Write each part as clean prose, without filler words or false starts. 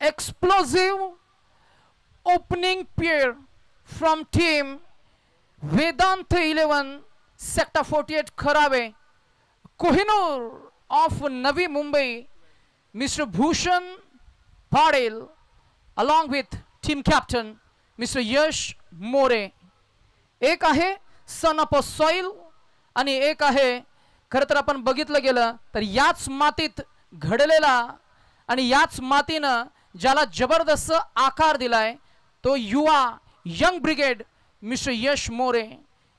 explosive opening pair from team Vedanta 11 sector 48 Kharabe, Kohinoor of Navi Mumbai, Mr. Bhushan Padel, along with team captain Mr. Yash More. एक आहे son of soil आणि एक आहे खरं तर आपण बघितलं गेलं तर याच मातीत घडलेला आणि याच मातीनं ज्याला जबरदस्त आकार दिलाय तो युवा young brigade mister Yash More.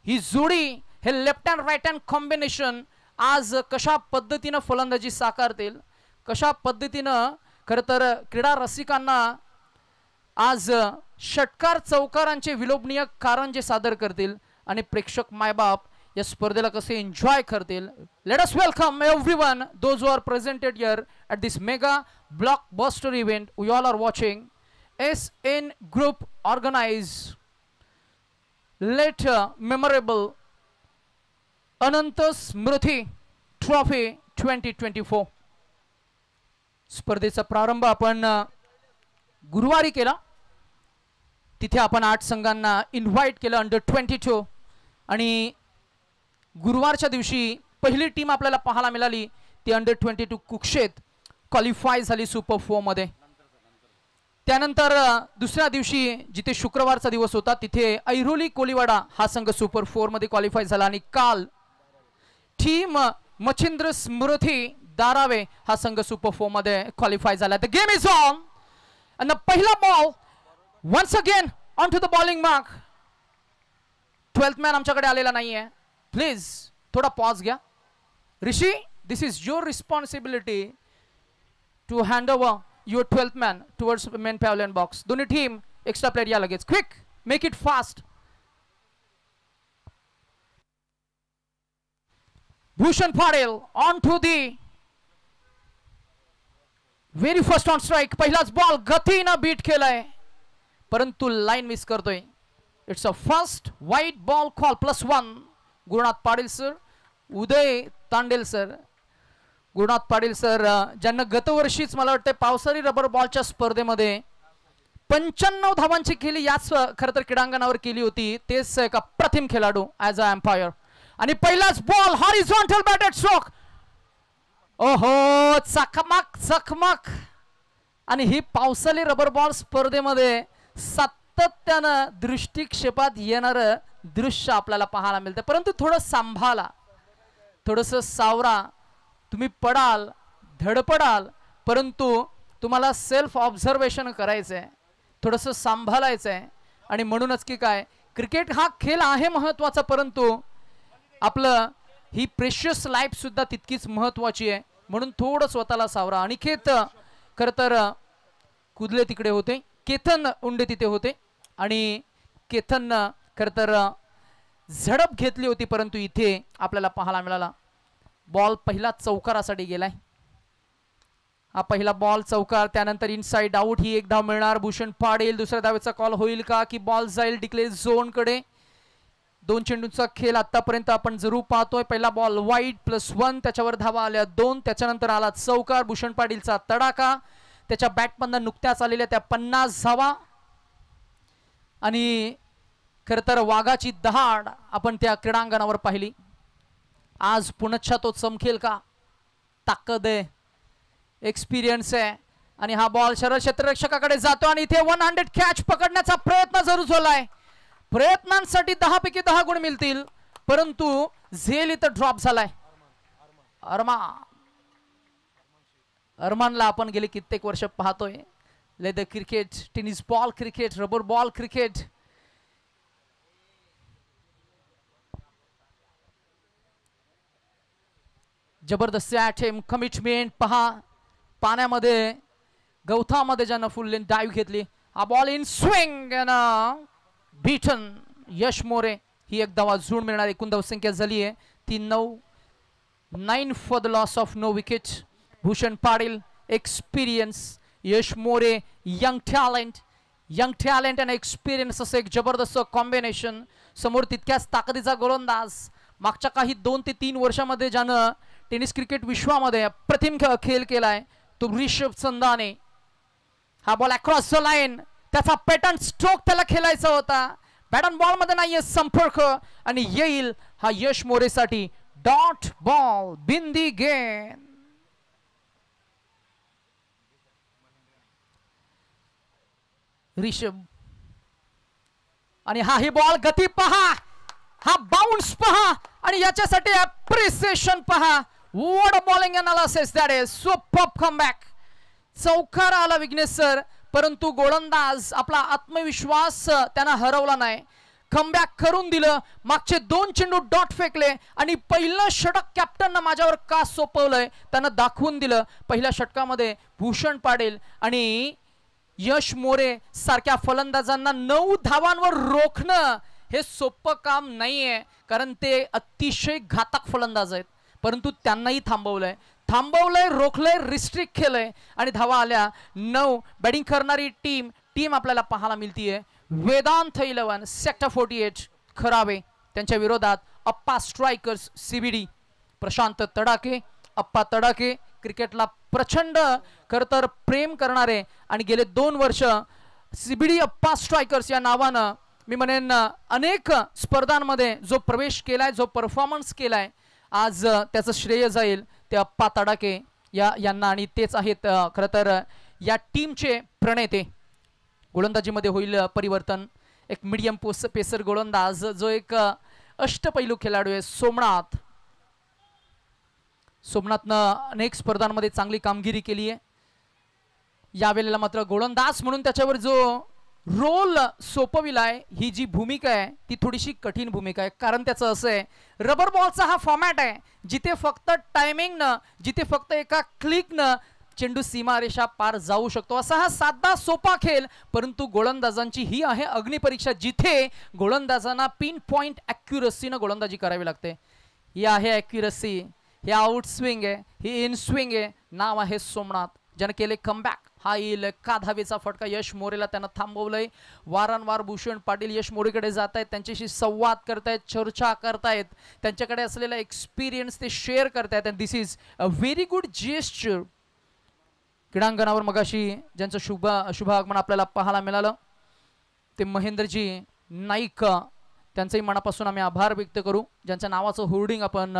ही जोडी हे left hand right hand combination आज कशा पद्धतीनं फलंदाजी साकारतील, कशा पद्धतीनं खरं तर क्रीडा रसिकांना आज षटकार चौकारांचे विलोभनीय कारंजे सादर करतील आणि प्रेक्षक मायबाप या स्पर्धेला कसे एन्जॉय करतील. Let us welcome everyone those who are presented here at this mega blockbuster event we all are watching. SN Group organize late memorable Anant Smruti trophy 2024. स्पर्धेचा प्रारंभ आपण गुरुवारी केला. तिथे आपण 8 संघांना इन्व्हाइट केलं अंडर 22 आणि गुरुवारच्या दिवशी पहिली टीम आपल्याला पाहायला मिळाली ती अंडर 22 कुक्षेत क्वालिफाय झाली सुपर 4 मध्ये. त्यानंतर दुसऱ्या दिवशी जिथे शुक्रवारचा दिवस होता तिथे ऐरोली कोलीवाडा हा संघ सुपर 4 मध्ये क्वालिफाय झाला आणि काल टीम मच्छिंद्र स्मृती दारावे हा संघ सुपर 4 मध्ये क्वालिफाय झाला. The game is on and the पहिला ball once again onto the bowling mark. 12th man आमच्याकडे आलेला नाहीये. प्लीज थोडा पॉज घ्या. ऋषी, this is your responsibility to hand over your 12th man towards main pavilion box. दोन्ही team extra player या लगेच. Quick, make it fast. Bhushan Padel on to the very first on strike. पहिलाच ball गतीनं beat केलाय परंतु line miss करतोय. It's a first wide ball call +1. Gurunath Patil sir, Uday Tandel sir. Gurunath Patil sir ज्यांना गतवर्षीच मला वाटतं पावसाळी रबर बॉलच्या स्पर्धेमध्ये 95 धावांची केली याच खरं तर क्रीडांगणावर केली होती. तेच एक अप्रतिम खेळाडू ॲज अ एम्पायर. आणि पहिलाच बॉल हॉरिझॉन्टल बॅटेड स्ट्रोक. ओहो, चकमक चकमक. आणि ही पावसाळी रबर बॉल स्पर्धेमध्ये सातत्यानं दृष्टिक्षेपात येणारं दृश्य आपल्याला पाहायला मिळतं. परंतु थोडं सांभाळा, थोडंसं सावरा. तुम्ही पडाल, धडपडाल, परंतु तुम्हाला सेल्फ ऑब्झर्वेशन करायचं आहे, थोडंसं सांभाळायचं आहे. आणि म्हणूनच की काय, क्रिकेट हा खेळ आहे महत्त्वाचा, परंतु आपलं ही प्रेशियस लाईफ सुद्धा तितकीच महत्त्वाची आहे. म्हणून थोडं स्वतःला सावरा. अनिकेत खरं तर कुदले तिकडे होते, केतन उंडे तिथे होते आणि केतननं खरं तर झडप घेतली होती, परंतु इथे आपल्याला पाहायला मिळाला बॉल पहिला चौकारासाठी गेलाय. हा पहिला बॉल चौकार. त्यानंतर इनसाइड आउट ही एक धाव मिळणार. भूषण पाडेल. दुसऱ्या धावेचा कॉल होईल का की बॉल जाईल डिक्लेअर झोन कडे. 2 चेंडूंचा खेळ आतापर्यंत आपण जरूर पाहतोय. पहिला बॉल वाईड +1, त्याच्यावर धावा आल्या 2. त्याच्यानंतर आला चौकार. भूषण पाटीलचा तडाखा. त्याच्या बॅटमधनं नुकत्याच आलेल्या त्या 50 धावा आणि खरं तर वाघाची दहाड आपण त्या क्रीडांगणावर पाहिली. आज पुनच्छा तो चमकेल का? ताकद आहे, एक्सपिरियन्स आहे. आणि हा बॉल शरद क्षेत्ररक्षकाकडे जातो आणि इथे 100 कॅच पकडण्याचा प्रयत्न जरूर झालाय. प्रयत्नांसाठी 10 पैकी 10 गुण मिळतील, परंतु झेल इथं ड्रॉप झालाय. अरमानला आपण गेले कित्येक वर्ष पाहतोय. Leather cricket, tennis ball cricket, rubber ball cricket. जबरदस्त अटेम्प्ट, कमिटमेंट पहा. पाण्यामध्ये गवतामध्ये ज्यानं फुल लेन डाईव्ह घेतली. हा बॉल इन स्विंग बीटन. यश मोरे ही एक धावा झूड मिळणार. एकूण धावसंख्या झाली आहे 3-9. 9 for the loss of no wicket. Bhushan Patil experience, Yash More young talent आणि एक्सपिरियन्स असं एक जबरदस्त कॉम्बिनेशन. समोर तितक्याच ताकदीचा गोलंदाज. मागच्या काही 2 ते 3 वर्षामध्ये ज्यानं टेनिस क्रिकेट विश्वामध्ये अप्रतिम खेळ केलाय तो ऋषभ चंदाने. हा बॉल अक्रॉस द लाईन, त्याचा पॅटर्न स्ट्रोक त्याला खेळायचा होता. पॅटर्न बॉल मध्ये नाहीये संपर्क आणि येईल हा यश मोरेसाठी डॉट बॉल बिंदी गेन. रिषभ आणि हा ही बॉल गती पहा, हा बाउन्स पहा आणि याच्यासाठी अप्रिसिएशन पहा. What a bowling analysis that is. Super comeback. चौकार आला विघ्नेश सर, परंतु गोलंदाज आपला आत्मविश्वास त्यांना हरवला नाही. कमबॅक करून दिलं. मागचे 2 चेंडू डॉट फेकले आणि पहिलं षटक कॅप्टननं माझ्यावर का सोपवलंय त्यानं दाखवून दिलं. पहिल्या षटकामध्ये भूषण पाटील आणि यश मोरे सारख्या फलंदाजांना 9 धावांवर रोखणं हे सोपं काम नाहीये, कारण ते अतिशय घातक फलंदाज आहेत. परंतु त्यांनाही थांबवलंय, रोखलंय, रिस्ट्रिक्ट केलंय आणि धावा आल्या 9. बॅटिंग करणारी टीम आपल्याला पाहायला मिळतीये. वेदांत 11 सेक्टर 48 खरावे त्यांच्या विरोधात अप्पा स्ट्रायकर्स CBD. प्रशांत तडाके, अप्पा तडाके क्रिकेटला प्रचंड खरतर प्रेम करणारे आणि गेले 2 वर्ष CBD अप्पा स्ट्रायकर्स या नावानं मी म्हणेन अनेक स्पर्धांमध्ये जो प्रवेश केलाय, जो परफॉर्मन्स केलाय, आज त्याचं श्रेय जाईल ते अप्पा तडाके यांना आणि तेच आहेत खरं तर या टीमचे प्रणेते. गोलंदाजीमध्ये होईल परिवर्तन. एक मीडियम पेसर गोलंदाज जो एक अष्टपैलू खेळाडू आहे सोमनाथनं अनेक स्पर्धांमध्ये चांगली कामगिरी केली आहे. यावेळेला मात्र गोलंदाज म्हणून त्याच्यावर जो रोल सोपविलाय, ही जी भूमिका आहे ती थोडीशी कठीण भूमिका आहे. कारण त्याचं असं आहे, रबर बॉलचा हा फॉर्मॅट आहे जिथे फक्त टायमिंगनं, जिथे फक्त एका क्लिकनं चेंडू सीमारेषा पार जाऊ शकतो. असा हा साधा सोपा खेळ. परंतु गोलंदाजांची ही आहे अग्निपरीक्षा, जिथे गोलंदाजांना पिन पॉइंट ॲक्युरसीनं गोलंदाजी करावी लागते. ही आहे ॲक्युरसी, हे आउट स्विंग आहे, ही इन स्विंग आहे. नाव आहे सोमनाथ, ज्यानं केले कमबॅक. हा येईल का धावेचा फटका यश मोरेला, त्यानं थांबवलंय. वारंवार भूषण पाटील यश मोरेकडे जात आहेत, त्यांच्याशी संवाद करतायत, चर्चा करतायत, त्यांच्याकडे असलेला एक्सपिरियन्स ते शेअर करतायत. And this is a very good gesture. क्रीडांगणावर मगाशी ज्यांचं शुभागमन आपल्याला पाहायला मिळालं ते महेंद्रजी नाईक, त्यांचंही मनापासून आम्ही आभार व्यक्त करू, ज्यांच्या नावाचं होर्डिंग आपण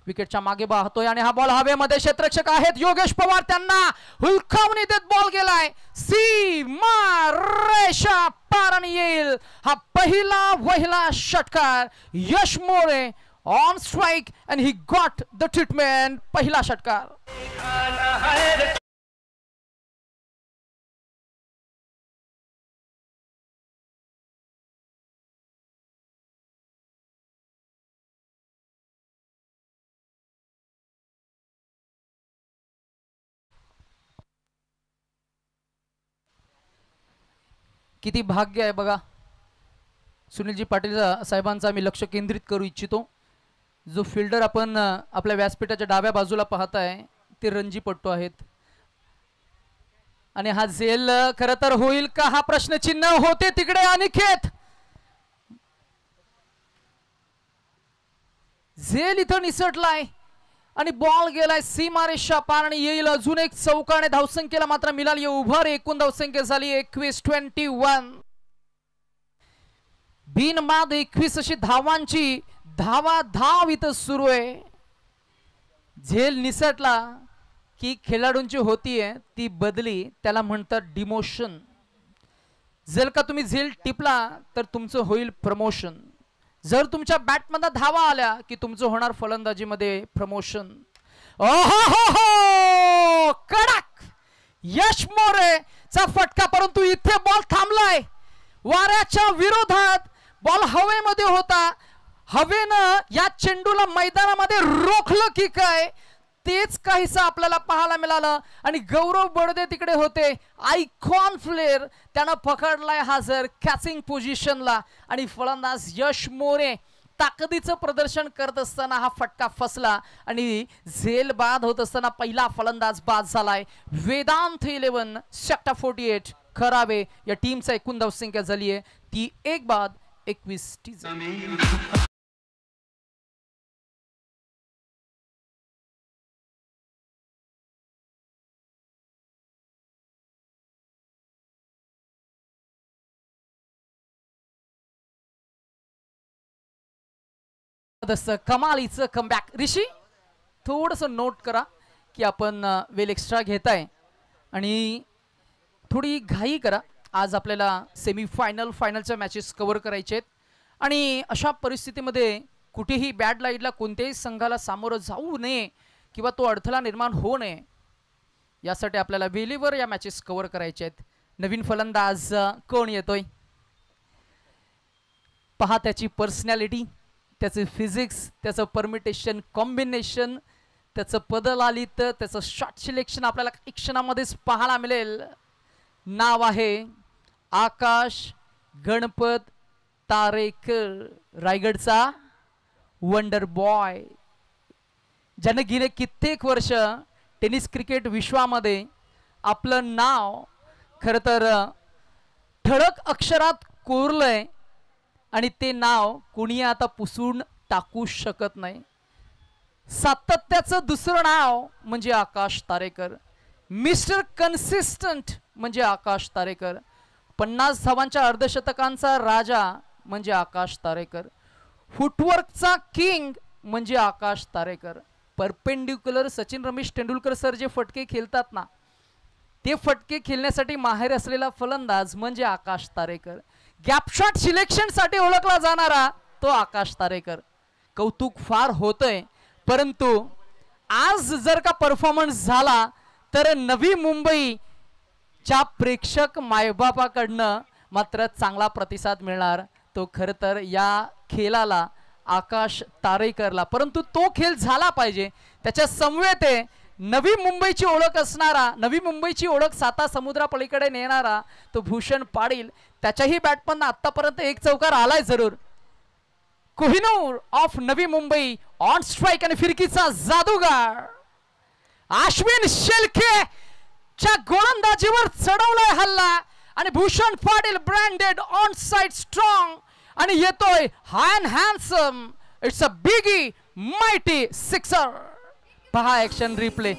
विकेटच्या मागे पाहतोय. आणि हा बॉल हवेमध्ये, क्षेत्ररक्षक आहेत योगेश पवार, त्यांना हुलकावणी देत बॉल गेलाय सीमारेषा पार आणि येईल हा पहिला षटकार. Yash More on strike and he got the treatment. पहिला षटकार. किती भाग्य आहे बघा. सुनीलजी पाटील साहेबांचा मी लक्ष केंद्रित करू इच्छितो. जो फिल्डर आपण आपल्या व्यासपीठाच्या डाव्या बाजूला पाहताय ते रणजीपट्टू आहेत. आणि हा झेल खरं तर होईल का हा प्रश्नचिन्ह होते तिकडे. अनिकेत झेल इथं निसटलाय आणि बॉल गेलाय सीमारेषा पार आणि येईल अजून एक चौकाने. धावसंख्येला मात्र मिळाली ओव्हर. एकूण धावसंख्या झाली 21. बिनबाद 21 अशी धावांची धाव इथं सुरू आहे. झेल निसटला की खेळाडूंची होतीये ती बदली, त्याला म्हणतात डिमोशन. जर का तुम्ही झेल टिपला तर तुमचं होईल प्रमोशन. जर तुमच्या बॅटमध्ये धावा आल्या की तुमचं होणार फलंदाजीमध्ये प्रमोशन. ओहो कडक यश मोरेचा फटका, परंतु इथे बॉल थांबलाय. वाऱ्याच्या विरोधात बॉल हवेमध्ये होता. हवेनं या चेंडूला मैदानामध्ये रोखलं की काय तेच काहीसं आपल्याला पाहायला मिळालं. आणि गौरव बडदे तिकडे होते, आयकॉन प्लेयर, त्यानं पकडलाय हजर कॅचिंग पोझिशनला. आणि फलंदाज यश मोरे ताकदीचं प्रदर्शन करत असताना हा फटका फसला आणि झेल बाद होत असताना पहिला फलंदाज बाद झालाय. वेदांत 11 सेक्टर 48 खरावे या टीमचा एकूण धावसंख्या झाली आहे ती 1 बाद 21. कमालीचं कमबॅक. ऋषी थोडस नोट करा की आपण वेल एक्स्ट्रा घेताय आणि थोडी घाई करा. आज आपल्याला सेमीफायनल फायनलच्या मॅचेस कव्हर करायचे आहेत आणि अशा परिस्थितीमध्ये कुठेही बॅड लाईटला कोणत्याही संघाला सामोरं जाऊ नये किंवा तो अडथळा निर्माण होऊ नये यासाठी आपल्याला वेळेवर या मॅचेस कव्हर करायचे आहेत. नवीन फलंदाज कोण येतोय पहा. त्याची पर्सनॅलिटी, त्याचे फिजिक्स, त्याचं परमिटेशन कॉम्बिनेशन, त्याचं पदलालित, त्याचं शॉट सिलेक्शन आपल्याला काही क्षणामध्येच पाहायला मिळेल. नाव आहे आकाश गणपत तारेकर, रायगडचा वंडर बॉय, ज्याने गेले कित्येक वर्ष टेनिस क्रिकेट विश्वामध्ये आपलं नाव खरं तर ठळक अक्षरात कोरलंय आणि ते नाव कोणी आता पुसून टाकू शकत नाही. सातत्याचं दुसरं नाव म्हणजे आकाश तारेकर. मिस्टर कन्सिस्टंट म्हणजे आकाश तारेकर. 50 धावांच्या अर्धशतकांचा राजा म्हणजे आकाश तारेकर. फुटवर्कचा किंग म्हणजे आकाश तारेकर. परपेंडिक्युलर सचिन रमेश तेंडुलकर सर जे फटके खेळतात ना ते फटके खेळण्यासाठी माहेर असलेला फलंदाज म्हणजे आकाश तारेकर. गॅप शॉट सिलेक्शन साठी ओळखला जाणारा तो आकाश तारेकर. कौतुक फार होतंय परंतु आज जर का परफॉर्मन्स झाला तर नवी मुंबईच्या प्रेक्षक मायबापाकडनं मात्र चांगला प्रतिसाद मिळणार. तो खरं तर या खेळाला आकाश तारेकरला, परंतु तो खेळ झाला पाहिजे. त्याच्या समवेत नवी मुंबईची ओळख असणारा, नवी मुंबईची ओळख साता समुद्रापलीकडे नेणारा तो भूषण पाटील. त्याच्याही बॅटमन आतापर्यंत एक चौकार आलाय जरूर. Kohinoor of Navi Mumbai on strike आणि फिरकीचा जादूगार अश्विन शेळके च्या गोलंदाजीवर चढवलाय हल्ला आणि Bhushan Patil branded on side strong आणि येतोय high handsome. It's a biggie mighty sixer. पहा ऍक्शन रिप्ले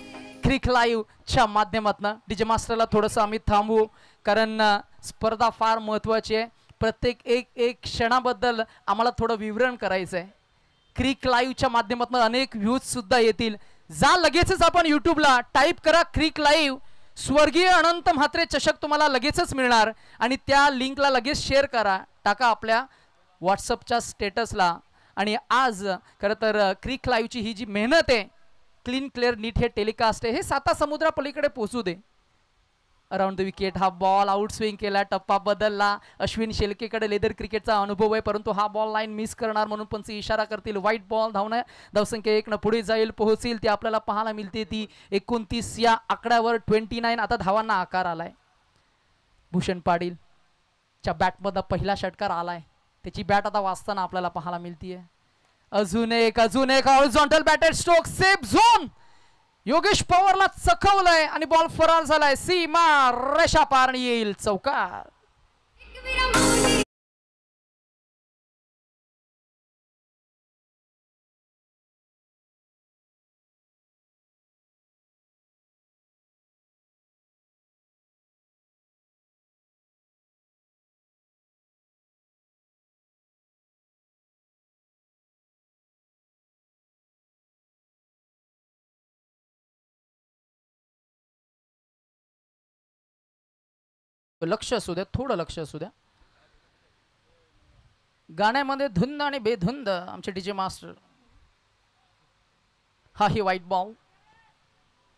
क्रिक लाईव्ह च्या माध्यमातून. डीजे मास्टरला थोडंसं आम्ही थांबवू कारण स्पर्धा फार महत्वाची आहे. प्रत्येक एक क्षणाबद्दल आम्हाला थोडं विवरण करायचं आहे. क्रिक लाईव्हच्या माध्यमातून अनेक व्ह्यूज सुद्धा येतील. जा लगेचच आपण यूट्यूबला टाईप करा क्रिक लाईव्ह, स्वर्गीय अनंत म्हात्रे चषक तुम्हाला लगेचच मिळणार आणि त्या लिंकला लगेच शेअर करा, टाका आपल्या व्हॉट्सअपच्या स्टेटसला. आणि आज खरं तर क्रिक लाईव्हची ही जी मेहनत आहे, क्लीन क्लिअर नीट हे टेलिकास्ट आहे, हे साता समुद्रा पलीकडे पोहोचू दे. अराउंड द विकेट हा बॉल आउट स्विंग केला, टप्पा बदलला. अश्विन शेळकेकडे लेदर क्रिकेटचा अनुभव आहे परंतु हा बॉल लाईन मिस करणार म्हणून पंच इशारा करतील. व्हाईट बॉल धावसंख्या 1 न पुढे जाईल, पोहोचील ती आपल्याला पाहायला मिळते. ती 29 या आकड्यावर 29 आता धावांना आकार आलाय. भूषण पाटील च्या बॅटमधला पहिला षटकार आलाय, त्याची बॅट आता वाजताना आपल्याला पाहायला मिळतीये. अजून एक horizontal batted stroke safe zone. Yogesh पवारला चखवलंय आणि बॉल फरार झालाय. सीमा रेषा पार येईल चौकार. लक्ष असू द्या, थोडं लक्ष असू द्या. गाण्यामध्ये धुंद आणि बेधुंद आमचे डीजे मास्टर. हा ही व्हाईट बॉल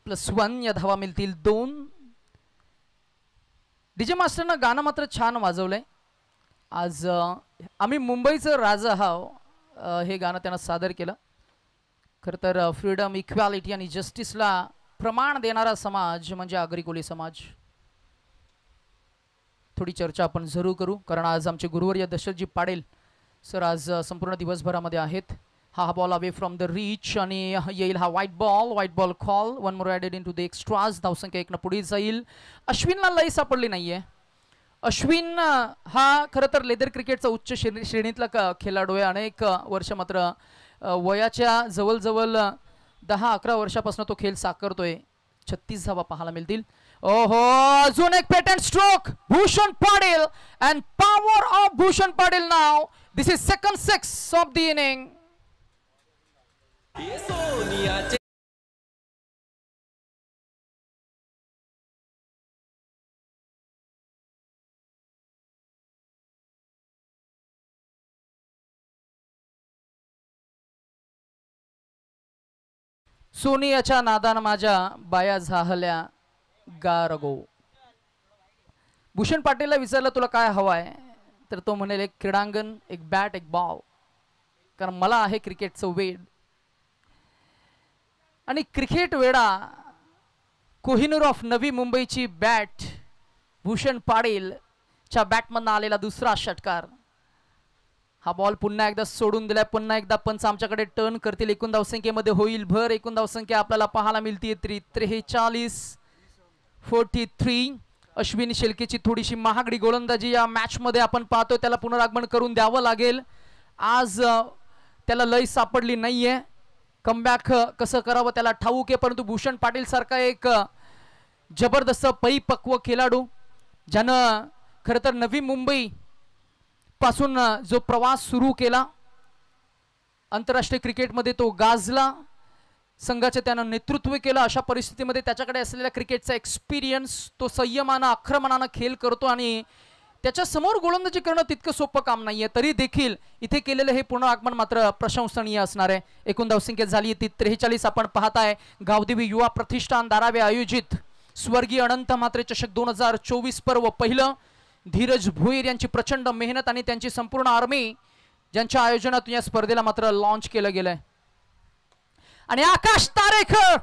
+1 या धावा मिळतील 2. डीजे मास्टरनं गाणं मात्र छान वाजवलंय. आज आम्ही मुंबईचं राजा हाव हे गाणं त्यानं सादर केलं. खरं तर फ्रीडम, इक्वॅलिटी आणि जस्टिसला प्रमाण देणारा समाज म्हणजे आगरी कोळी समाज. थोडी चर्चा आपण जरूर करू कारण आज आमचे गुरुवर्य दशरथजी पाटील सर आज संपूर्ण दिवसभरामध्ये आहेत. हा ball away from the reach आणि येईल हा wide ball call. 1 more added into the extras. धावसंख्या 1 न पुढे जाईल. अश्विनला लई सापडली नाहीये. अश्विन हा खरं तर लेदर क्रिकेटचा उच्च श्रेणीतला खेळाडू आहे. अनेक वर्ष मात्र वयाच्या जवळजवळ 10-11 वर्षापासून तो खेळ साकारतोय. 36 धावा पाहायला मिळतील. ओहो, अजून एक patent stroke Bhushan Patil and power of Bhushan Patil now. This is second 6 of the inning. सोनियाच्या नादान माझ्या बाया झाहल्या गारगो. भूषण पाटीलला विचारलं तुला काय हवंय, तर तो म्हणेल एक क्रीडांगण, एक बॅट, एक बॉल, कारण मला आहे क्रिकेटचं वेड. आणि क्रिकेट वेडा कोहिनूर ऑफ नवी मुंबईची बॅट, भूषण पाटील च्या बॅटमधनं आलेला दुसरा षटकार. हा बॉल पुन्हा एकदा सोडून दिलाय. पुन्हा एकदा पंच आमच्याकडे टर्न करतील. एकूण धावसंख्येमध्ये होईल भर. एकूण धावसंख्या आपल्याला पाहायला मिळते 43-43. अश्विनी शेलकेची थोडीशी महागडी गोलंदाजी या मॅच मध्ये आपण पाहतो. त्याला पुनरागमन करून द्यावं लागेल. आज त्याला लय सापडली नाहीये. कमबॅक कसं करावं त्याला ठाऊक आहे, परंतु भूषण पाटील सारखा एक जबरदस्त परिपक्व खेळाडू ज्यानं खरं तर नवी मुंबई पासून जो प्रवास सुरू केला, आंतरराष्ट्रीय क्रिकेटमध्ये तो गाजला, संघाचे त्यानं नेतृत्व केलं. अशा परिस्थितीमध्ये त्याच्याकडे असलेला क्रिकेटचा एक्सपिरियन्स, तो संयमानं आक्रमणानं खेळ करतो आणि त्याच्या समोर गोलंदाजी करणं तितकं सोपं काम नाहीये. तरी देखील इथे केलेलं हे पुनरागमन मात्र प्रशंसनीय असणार आहे. एकूण धावसंख्या झाली ती 43. आपण पाहताय गावदेवी युवा प्रतिष्ठान धारावे आयोजित स्वर्गीय अनंत म्हात्रे चषक 2024 पर्व पहिलं. धीरज भोईर यांची प्रचंड मेहनत आणि त्यांची संपूर्ण आर्मी ज्यांच्या आयोजनातून या स्पर्धेला मात्र लॉन्च केलं गेलंय. आणि आकाश तारेकर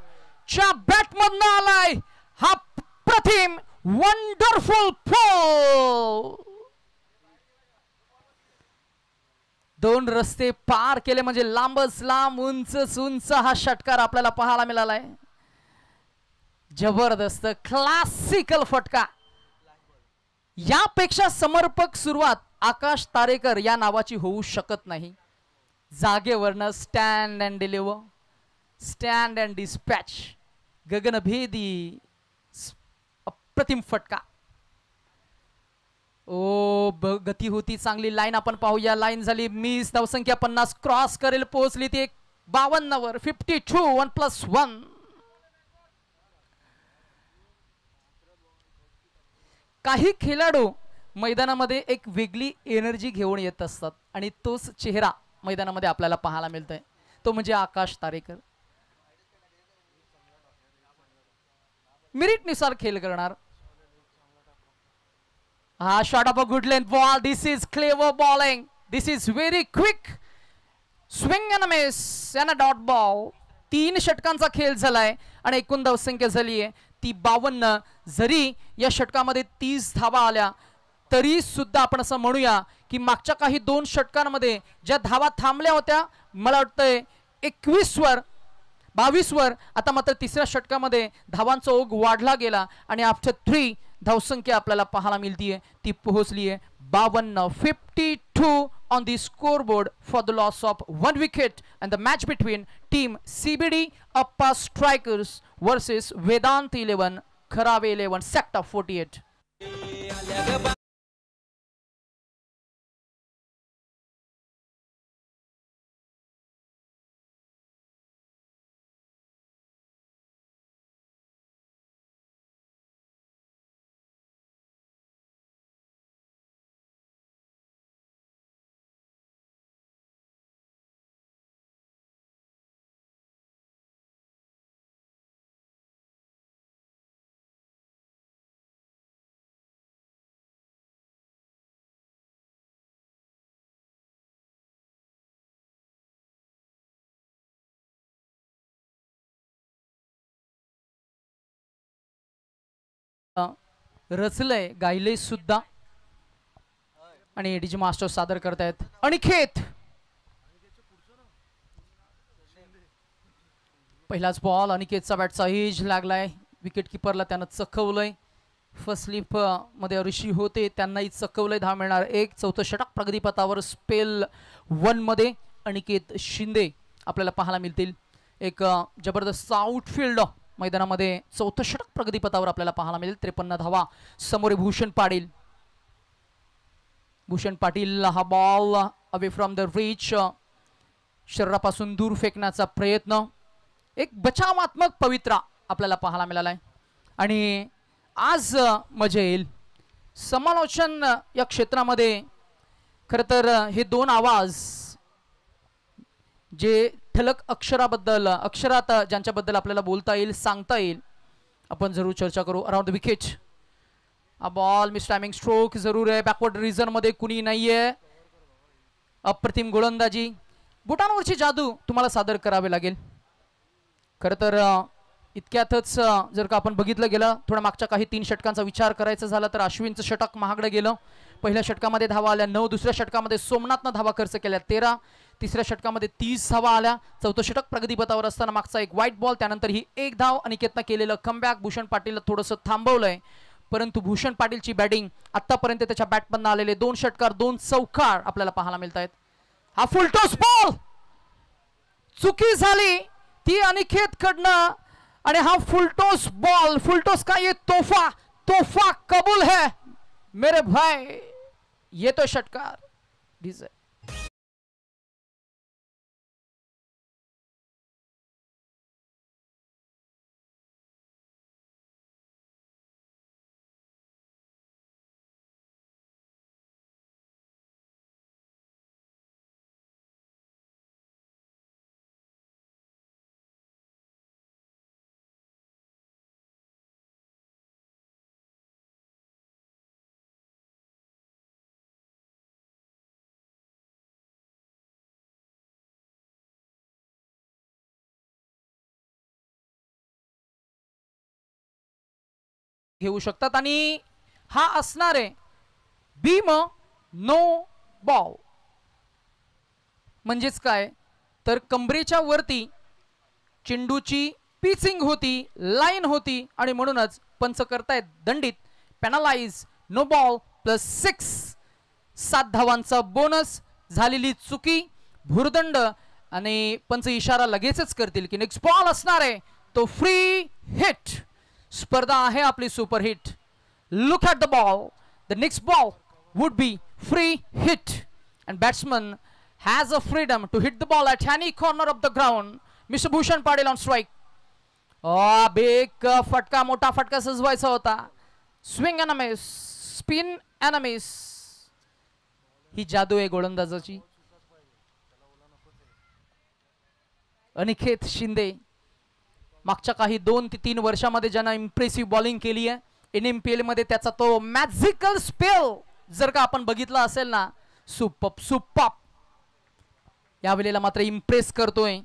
च्या बॅटमधनं आलाय हा प्रतिम वंडरफुल फॉल. 2 रस्ते पार केले म्हणजे लांबच लांब, उंचच उंच हा षटकार आपल्याला पाहायला मिळालाय. जबरदस्त क्लासिकल फटका. यापेक्षा समर्पक सुरुवात आकाश तारेकर या नावाची होऊ शकत नाही. जागेवरनं stand and deliver, stand and dispatch, गगनभेदी अप्रतिम फटका. ओ गती होती चांगली. लाईन आपण पाहूया. लाईन झाली मिस. धावसंख्या 50 क्रॉस करेल, पोहोचली ती 52 वर. 52 1+1. काही खेळाडू मैदानामध्ये एक वेगळी एनर्जी घेऊन येत असतात आणि तोच चेहरा मैदानामध्ये आपल्याला पाहायला मिळतोय, तो म्हणजे आकाश तारेकर. मेरिटनुसार खेळ करणार. हा shot of a good length ball. This is clever bowling. This is very quick swing and miss and a dot ball. 3 षटकांचा खेळ झालाय आणि एकूण धावसंख्या झाली आहे ती 52. जरी या षटकामध्ये 30 धावा आल्या तरी सुद्धा आपण असं म्हणूया की मागच्या काही 2 षटकांमध्ये ज्या धावा थांबल्या होत्या, मला वाटतंय 21 वर 22 वर, आता मात्र तिसऱ्या षटकामध्ये धावांचा ओघ वाढला गेला आणि आफ्टर 3 धावसंख्या आपल्याला पाहायला मिळतीये ती पोहोचली आहे 52. 52 on the scoreboard for the loss of 1 wicket and the match between team CBD Appa Strikers versus Vedant 11 Kharave 11 sector 48. रचलय गायले सुद्धा आणि डीजी मास्टर सादर करतायत अनिकेत. पहिलाच बॉल अनिकेतचा बॅटचा एज लागलाय. विकेट किपरला त्यानं चकवलंय. फर्स्ट स्लिप मध्ये ऋषी होते, त्यांनाही चकवलंय. धाव मिळणार 1. चौथं षटक प्रगतीपथावर स्पेल 1 मध्ये अनिकेत शिंदे आपल्याला पाहायला मिळतील. एक जबरदस्त आउटफील्ड मैदानामध्ये चौथं षटक प्रगतीपथावर आपल्याला पाहायला मिळेल. 53 धावा. समोर भूषण पाटील. भूषण पाटील हा ball away from the reach शरीरापासून दूर फेकण्याचा प्रयत्न, एक बचावात्मक पवित्रा आपल्याला पाहायला मिळाला आहे. आणि आज मजा येईल समालोचन या क्षेत्रामध्ये. खरं तर हे दोन आवाज जे ठळक अक्षराबद्दल, अक्षरात ज्यांच्याबद्दल आपल्याला बोलता येईल, सांगता येईल, आपण जरूर चर्चा करू. Around the wicket ball miss timing stroke जरूर आहे. बॅकवर्ड रिझन मध्ये कुणी नाहीये. अप्रतिम गोलंदाजी, बुटांवरची जादू तुम्हाला सादर करावे लागेल. खरं तर इतक्यातच जर का आपण बघितलं गेलं, थोडा मागच्या काही 3 षटकांचा विचार करायचा झाला तर अश्विनचं षटक महागडं गेलं. पहिल्या षटकामध्ये धावा आल्या 9, दुसऱ्या षटकामध्ये सोमनाथनं धावा खर्च केल्या 13, तिसऱ्या षटकामध्ये 30 धावा आल्या. चौथं षटक प्रगतीपथावर असताना मागचा एक वाईट बॉल, त्यानंतर ही एक धाव. अनिकेतनं केलेलं कमबॅक, भूषण पाटीलला थोडंसं थांबवलंय, परंतु भूषण पाटीलची बॅटिंग आतापर्यंत त्याच्या बॅटमधनं आलेले 2 षटकार 2 चौकार आपल्याला पाहायला मिळत आहेत. हा फुलटॉस बॉल चुकी झाली ती अनिकेत कडनं, आणि हा फुलटॉस बॉल, फुलटॉस का ये तोहफा, तोहफा कबूल है मेरे भाई. ये तो षटकार डीजे घेऊ शकतात. आणि हा असणार आहे बीम नो बॉल. म्हणजेच काय तर कंबरेच्या वरती चेंडूची पिचिंग होती, लाईन होती, आणि म्हणूनच पंच करतायत दंडित, पेनलाइज, नो बॉल +6, 7 धावांचा बोनस. झालेली चुकी भुर्दंड, आणि पंच इशारा लगेचच करतील की नेक्स्ट बॉल असणार आहे तो फ्री हिट. स्पर्धा आहे आपली super hit. Look at the ball, the next ball would be free hit, and batsman has a freedom to hit the ball at any corner of the ground. Mr. Bhushan Padil on strike. Big फटका, मोठा फटका सजवायचा होता. Swing and a miss, spin and a miss. ही जादू आहे गोलंदाजाची. अनिकेत शिंदे मागच्या काही 2 ते 3 वर्षामध्ये ज्यांना इम्प्रेसिव्ह बॉलिंग केली आहे, NMPL मध्ये त्याचा तो मॅजिकल स्पेल जर का आपण बघितला असेल ना, सुपर्ब सुपर्ब. यावेळेला मात्र इम्प्रेस करतोय.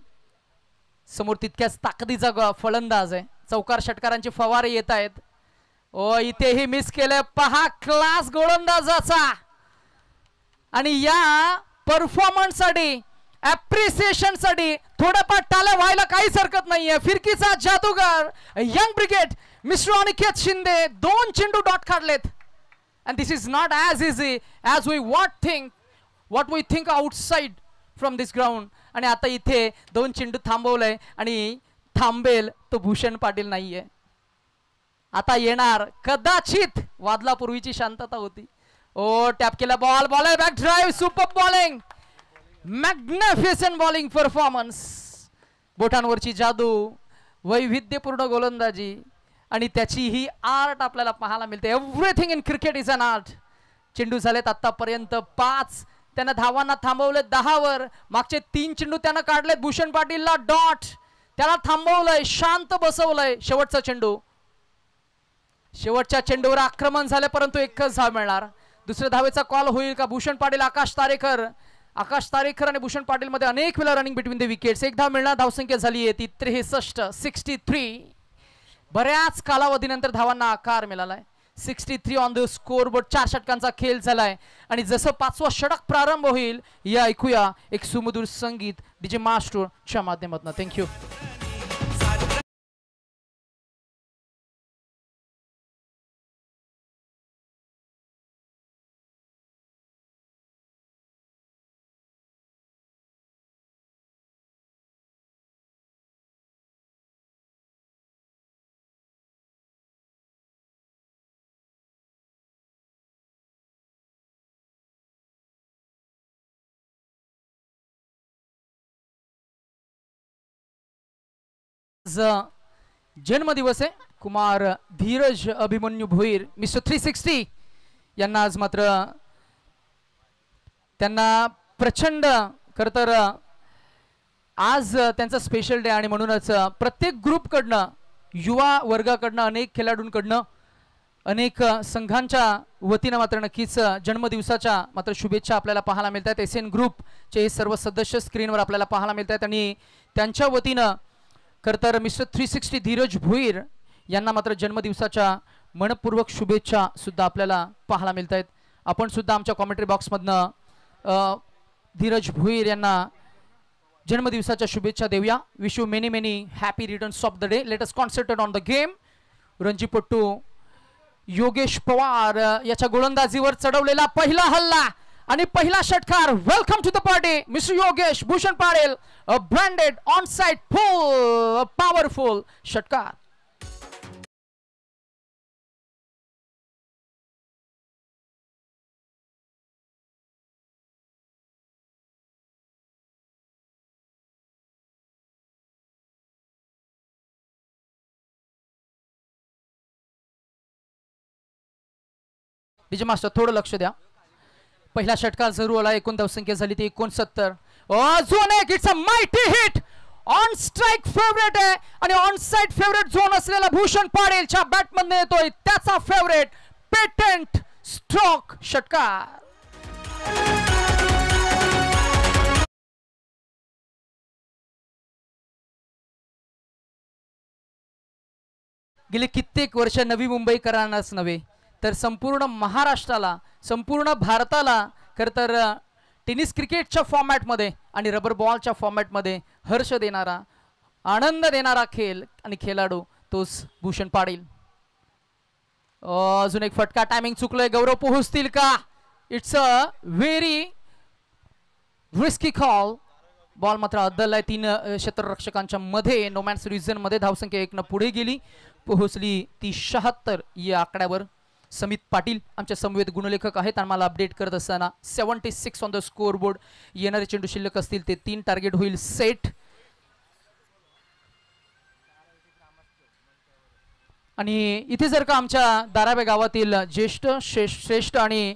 समोर तितक्याच ताकदीचा फलंदाज आहे. चौकार षटकारांचे फवारे येत आहेत. इथेही मिस केलं. पहा क्लास गोलंदाजाचा, आणि या परफॉर्मन्स साठी, ऍप्रिसिएशन साठी थोडंफार टाळ्या व्हायला काहीच हरकत नाहीये. फिरकीचा जादूगार young brigade mister Aniket Shinde 2 चेंडू डॉट काढलेत. And this is not as easy as we what we think outside from this ground. आणि आता इथे 2 चेंडू थांबवलंय, आणि थांबेल तो भूषण पाटील नाहीये. आता येणार कदाचित वादलापूर्वीची शांतता होती. टॅप केला ball, bowler back drive, super bowling, magnificent bowling performance. बोटांवरची जादू, वैविध्यपूर्ण गोलंदाजी, आणि त्याची ही आर्ट आपल्याला पाहायला मिळते. Everything in cricket is an art. चेंडू झालेत आतापर्यंत 5. त्यानं धावांना थांबवले 10 वर. मागचे 3 चेंडू त्यानं काढलेत. भूषण पाटीलला डॉट, त्याला थांबवलंय, शांत बसवलंय. शेवटचा चेंडू, शेवटच्या चेंडूवर आक्रमण झाले, परंतु एकच धाव मिळणार. दुसऱ्या धावेचा कॉल होईल का? भूषण पाटील, आकाश तारेकर आणि भूषण पाटील मध्ये अनेक वेळा रनिंग बिटवीन द विकेट्स. एक धाव मिळणार. धावसंख्या झाली आहे ती 63. बऱ्याच कालावधीनंतर धावांना आकार मिळालाय. 63 ऑन द स्कोरबोर्ड. 4 षटकांचा खेळ झालाय, आणि जसं 5वा षटक प्रारंभ होईल या ऐकूया एक सुमधुर संगीत डीजे मास्टरच्या माध्यमातून. थँक्यू. आज जन्मदिवस आहे कुमार धीरज अभिमन्यू भोईर मिस्टर 360 यांना आज मात्र त्यांना प्रचंड खरतर आज त्यांचा स्पेशल डे आणि म्हणूनच प्रत्येक ग्रुपकडनं युवा वर्गाकडनं अनेक खेळाडूंकडनं अनेक संघांच्या वतीनं मात्र नक्कीच जन्मदिवसाच्या मात्र शुभेच्छा आपल्याला पाहायला मिळतात। एसएन ग्रुपचे सर्व सदस्य स्क्रीनवर आपल्याला पाहायला मिळतात आणि त्यांच्या वतीनं खरतर मिस्टर 360 धीरज भोईर यांना मात्र जन्मदिवसाच्या मनपूर्वक शुभेच्छा सुद्धा आपल्याला पाहायला मिळत आहेत। आपण सुद्धा आमच्या कॉमेंट्री बॉक्समधनं धीरज भोईर यांना जन्मदिवसाच्या शुभेच्छा देऊया। Wish you many many happy returns of the day. Let us concentrate on the game. रणजीपट्टू योगेश पवार याच्या गोलंदाजीवर चढवलेला पहिला हल्ला आणि पहिला षटकार। Welcome to the party mister Yogesh Bhushan Patil, a branded on side full powerful षटकार। डीजे मास्टर थोडं लक्ष द्या। पहिला षटकार जरूर आला। एकूण धावसंख्या झाली ती 69। अजून एक it's a mighty hit on strike favourite आहे आणि ऑन साइड फेवरेट झोन असलेला भूषण पाटीलच्या बॅटमधून येतोय त्याचा फेवरेट पेटंट स्ट्रोक षटकार। गेले कित्येक वर्ष नवी मुंबईकरांनाच नव्हे तर संपूर्ण महाराष्ट्राला संपूर्ण भारताला खरतर टेनिस क्रिकेटच्या फॉर्मॅटमध्ये आणि रबर बॉलच्या फॉर्मॅटमध्ये हर्ष देणारा आनंद देणारा खेळ आणि खेळाडू तोच भूषण पाटील। अजून एक फटका टायमिंग चुकलोय। गौरव पोहोचतील का? It's a very risky call. Ball मात्र अद्दल 3 क्षेत्ररक्षकांच्या मध्ये नोमॅन्स रिजन मध्ये धावसंख्या 1 न पुढे गेली पोहोचली ती 76 या आकड्यावर। समित पाटील आमच्या समवेत गुणलेखक आहेत आणि मला अपडेट करत असताना 76 ऑन द स्कोर बोर्ड। येणारे चेंडू शिल्लक असतील ते 3 टार्गेट होईल सेट। आणि इथे जर का आमच्या दारावे गावातील ज्येष्ठ श्रेष्ठ आणि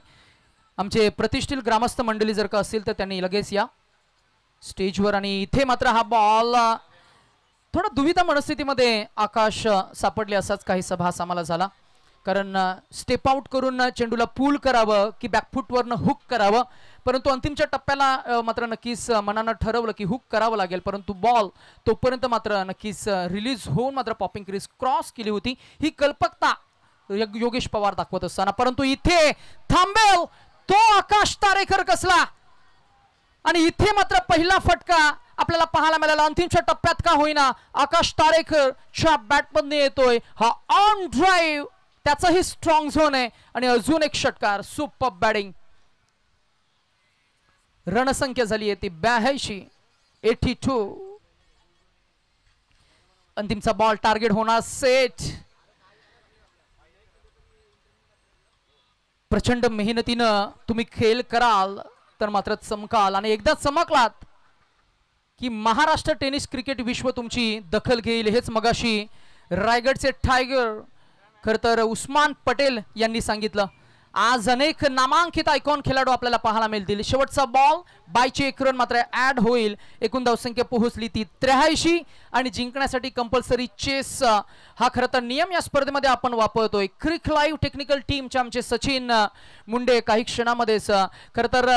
आमचे प्रतिष्ठित ग्रामस्थ मंडळी जर का असतील तर त्यांनी लगेच या स्टेजवर। आणि इथे मात्र हा बॉल थोडा दुविधा मनस्थितीमध्ये आकाश सापडले असाच काही भास आम्हाला झाला, कारण स्टेप आउट करून चेंडूला पूल करावं की बॅकफुटवरनं हुक करावं, परंतु अंतिमच्या टप्प्याला मात्र नक्कीच मनानं ठरवलं की हुक करावं लागेल, परंतु बॉल तोपर्यंत मात्र नक्कीच रिलीज होऊन मात्र पॉपिंग क्रीज क्रॉस केली होती। ही कल्पकता योगेश पवार दाखवत असताना परंतु इथे थांबेल तो आकाश तारेकर कसला आणि इथे मात्र पहिला फटका आपल्याला पाहायला मिळाला। अंतिमच्या टप्प्यात का होईना आकाश तारेकरच्या बॅटमधून येतोय हा ऑन ड्राइव्ह, त्याचाही स्ट्रॉंग झोन आहे आणि अजून एक षटकार। Super batting. रणसंख्या झाली आहे ती 82। अंतिमचा बॉल टार्गेट होणार सेट। प्रचंड मेहनतीनं तुम्ही खेळ कराल तर मात्र चमकाल आणि एकदा चमकलात की महाराष्ट्र टेनिस क्रिकेट विश्व तुमची दखल घेईल। हेच मगाशी रायगडचे टायगर खरतर उस्मान पटेल यांनी सांगितलं। आज अनेक नामांकित आयकॉन खेळाडू आपल्याला पाहायला मिळतील। शेवटचा बॉल बायचे 1 रन मात्र ऍड होईल। एकूण धावसंख्या पोहोचली ती 83 आणि जिंकण्यासाठी कंपल्सरी चेस हा खरतर नियम या स्पर्धेमध्ये आपण वापरतोय। क्रिक लाईव्ह टेक्निकल टीमचे आमचे सचिन मुंडे काही क्षणामध्येच खरतर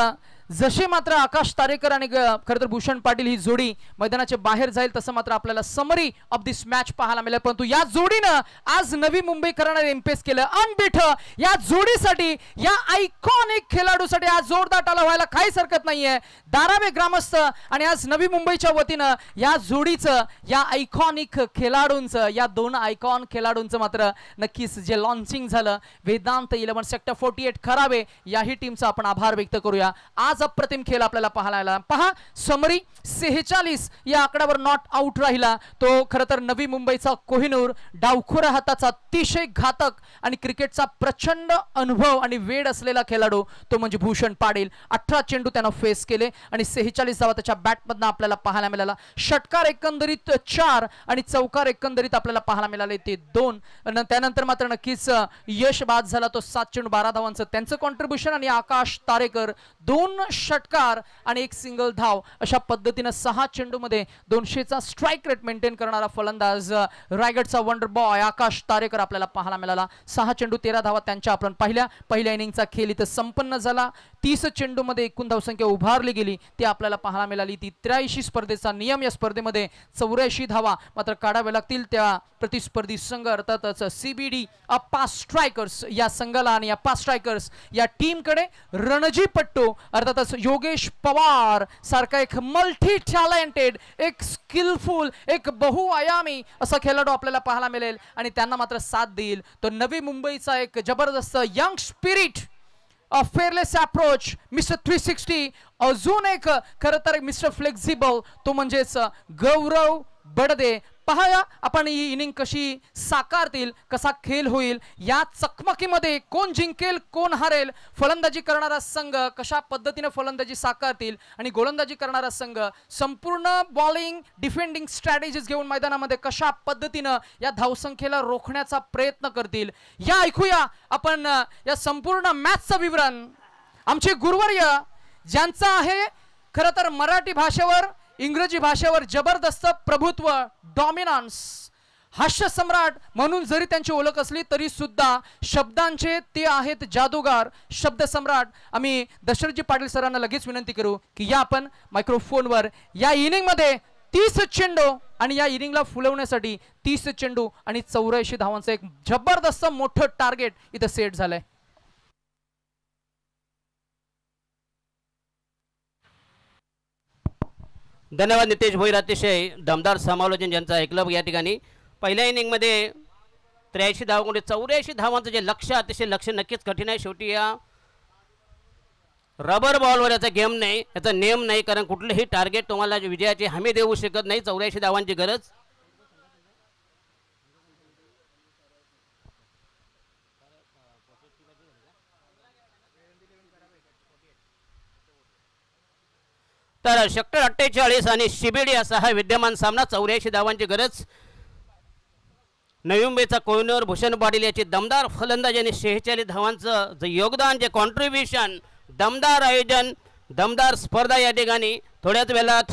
जसे मात्र आकाश तारेकर आणि खरतर भूषण पाटील ही जोडी मैदानाच्या बाहेर जाईल तसं मात्र आपल्याला समरी ऑफ दिस मॅच पाहायला मिळेल, परंतु या जोडीनं आज नवी मुंबईकरांना इम्प्रेस केलं अनबिट। या जोडीसाठी या आयकॉनिक खेळाडूसाठी आज जोरदार टाळ्या व्हायला काहीच हरकत नाहीये। दारावे ग्रामस्थ आणि आज नवी मुंबईच्या वतीनं या जोडीचं या आयकॉनिक खेळाडूंचं या 2 आयकॉन खेळाडूंचं मात्र नक्कीच जे लॉन्चिंग झालं वेदांत 11 सेक्टर 48 खरावे याही टीमचा आपण आभार व्यक्त करूया। आज आज अप्रतिम खेळ आपल्याला पाहायला आला. पहा समरी 46 या आकड्यावर नॉट आउट राहिला तो खरं तर नवी मुंबईचा कोहिनूर. डावखोऱ्या हाताचा अतिशय घातक आणि क्रिकेटचा प्रचंड अनुभव आणि वेळ असलेला खेळाडू तो म्हणजे भूषण पाटील. 18 चेंडू त्यानं फेस केले आणि 46 धावा त्याच्या बॅटमधनं आपल्याला पाहायला मिळाला. षटकार एकंदरीत 4 आणि चौकार एकंदरीत आपल्याला पाहायला मिळाले ते 2. त्यानंतर मात्र नक्कीच यश बाद झाला तो 7 चेंडू 12 धावांचं त्यांचं कॉन्ट्रीब्युशन आणि आकाश तारेकर 2 षटकार आणि 1 सिंगल धाव अशा पद्धतीने 6 चेंडू मध्ये 200चा स्ट्राइक रेट मेंटेन करणारा फलंदाज रायगडचा वंडर बॉय आकाश तारेकर आपल्याला पाहायला मिळाला. 6 चेंडू 13 धावा त्यांच्या आपण पहिल्या इनिंगचा खेळ इथं संपन्न झाला. 30 चेंडू मध्ये एकूण धावसंख्या उभारली गेली ती आपल्याला पाहायला मिळाली. ती 83 स्पर्धेचा नियम. या स्पर्धेमध्ये 84 धावा मात्र काढाव्या लागतील त्या प्रतिस्पर्धी संघ अर्थातच CBD अप्पा स्ट्रायकर्स या संघाला आणि अप्पा स्ट्रायकर्स या टीम कडे रणजी पट्टू अर्थातच योगेश पवार सारखा एक मल्टी टॅलेंटेड एक स्किलफुल एक बहुआयामी असा खेळाडू आपल्याला पाहायला मिळेल आणि त्यांना मात्र साथ देईल तो नवी मुंबईचा एक जबरदस्त यंग स्पिरिट फेअरलेस अप्रोच मिस्टर 360 अजून एक खरं तर मिस्टर फ्लेक्झिबल तो म्हणजेच गौरव बडदे. पहा आपण ही इनिंग कशी साकारतील कसा खेळ होईल या चकमकीमध्ये कोण जिंकेल कोण हारेल फलंदाजी करणारा संघ कशा पद्धतीने फलंदाजी साकारतील आणि गोलंदाजी करणारा संघ संपूर्ण बॉलिंग डिफेंडिंग स्ट्रॅटेजीज घेऊन मैदानामध्ये कशा पद्धतीने या धावसंख्येला रोखण्याचा प्रयत्न करतील या ऐकूया आपण या संपूर्ण मॅचचं विवरण आमचे गुरुवर्य ज्यांचा आहे खरं तर मराठी भाषेवर इंग्रजी भाषेवर जबरदस्त प्रभुत्व डॉमिनन्स हास्य सम्राट म्हणून जरी त्यांची ओळख असली तरी सुद्धा शब्दांचे ते आहेत जादूगार शब्द सम्राट. आम्ही दशरथजी पाटील सरांना लगेच विनंती करू की या आपण मायक्रोफोनवर या इनिंग मध्ये 30 चेंडू आणि या इनिंगला फुलवण्यासाठी 30 चेंडू आणि 84 धावांचं एक जबरदस्त मोठं टार्गेट इथं सेट झालंय. धन्यवाद नितेश भोईर अतिशय दमदार समालोचन ज्यांचं ऐकलं. या ठिकाणी पहिल्या इनिंगमध्ये 83 धावांकडे 84 धावांचं जे लक्ष्य अतिशय लक्ष्य नक्कीच कठीण आहे. शेवटी या रबर बॉलवर याचा गेम नाही याचा नियम नाही कारण कुठलेही टार्गेट तुम्हाला विजयाची हमी देऊ शकत नाही. 84 धावांची गरज. तर सेक्टर 48 आणि CBD असा हा विद्यमान सामना. 84 धावांची गरज. नवी मुंबईचा कोहिनूर भूषण पाटील याची दमदार फलंदाजी आणि 46 धावांचं जे योगदान जे कॉन्ट्रीब्युशन दमदार आयोजन दमदार स्पर्धा या ठिकाणी. थोड्याच वेळात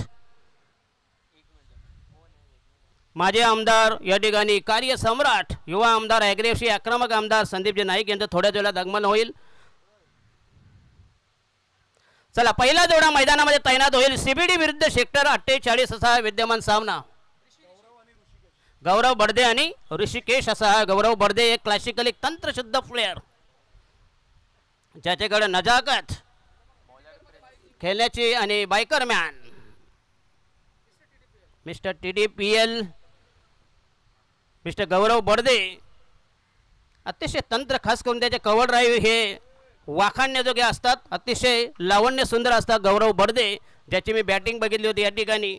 माझे आमदार या ठिकाणी कार्यसम्राट युवा आमदार अग्रेसी आक्रमक आमदार संदीपजी नाईक यांचं थोड्याच वेळात आगमन होईल. चला पहिला जोडा मैदानामध्ये तैनात होईल. CBD विरुद्ध सेक्टर 48 असा विद्यमान सामना. गौरव बडदे आणि ऋषिकेश असा. गौरव बडदे एक क्लासिकल एक तंत्रशुद्ध प्लेयर ज्याच्याकडे नजाकत खेळण्याची आणि biker man mister TDPL mister Gaurav Badade अतिशय तंत्र खास करून त्याचे कव्हर ड्राईव्ह हे वाखाणण्याजोगे असतात. अतिशय लावण्य सुंदर असतात गौरव बडदे ज्याची मी बॅटिंग बघितली होती या ठिकाणी.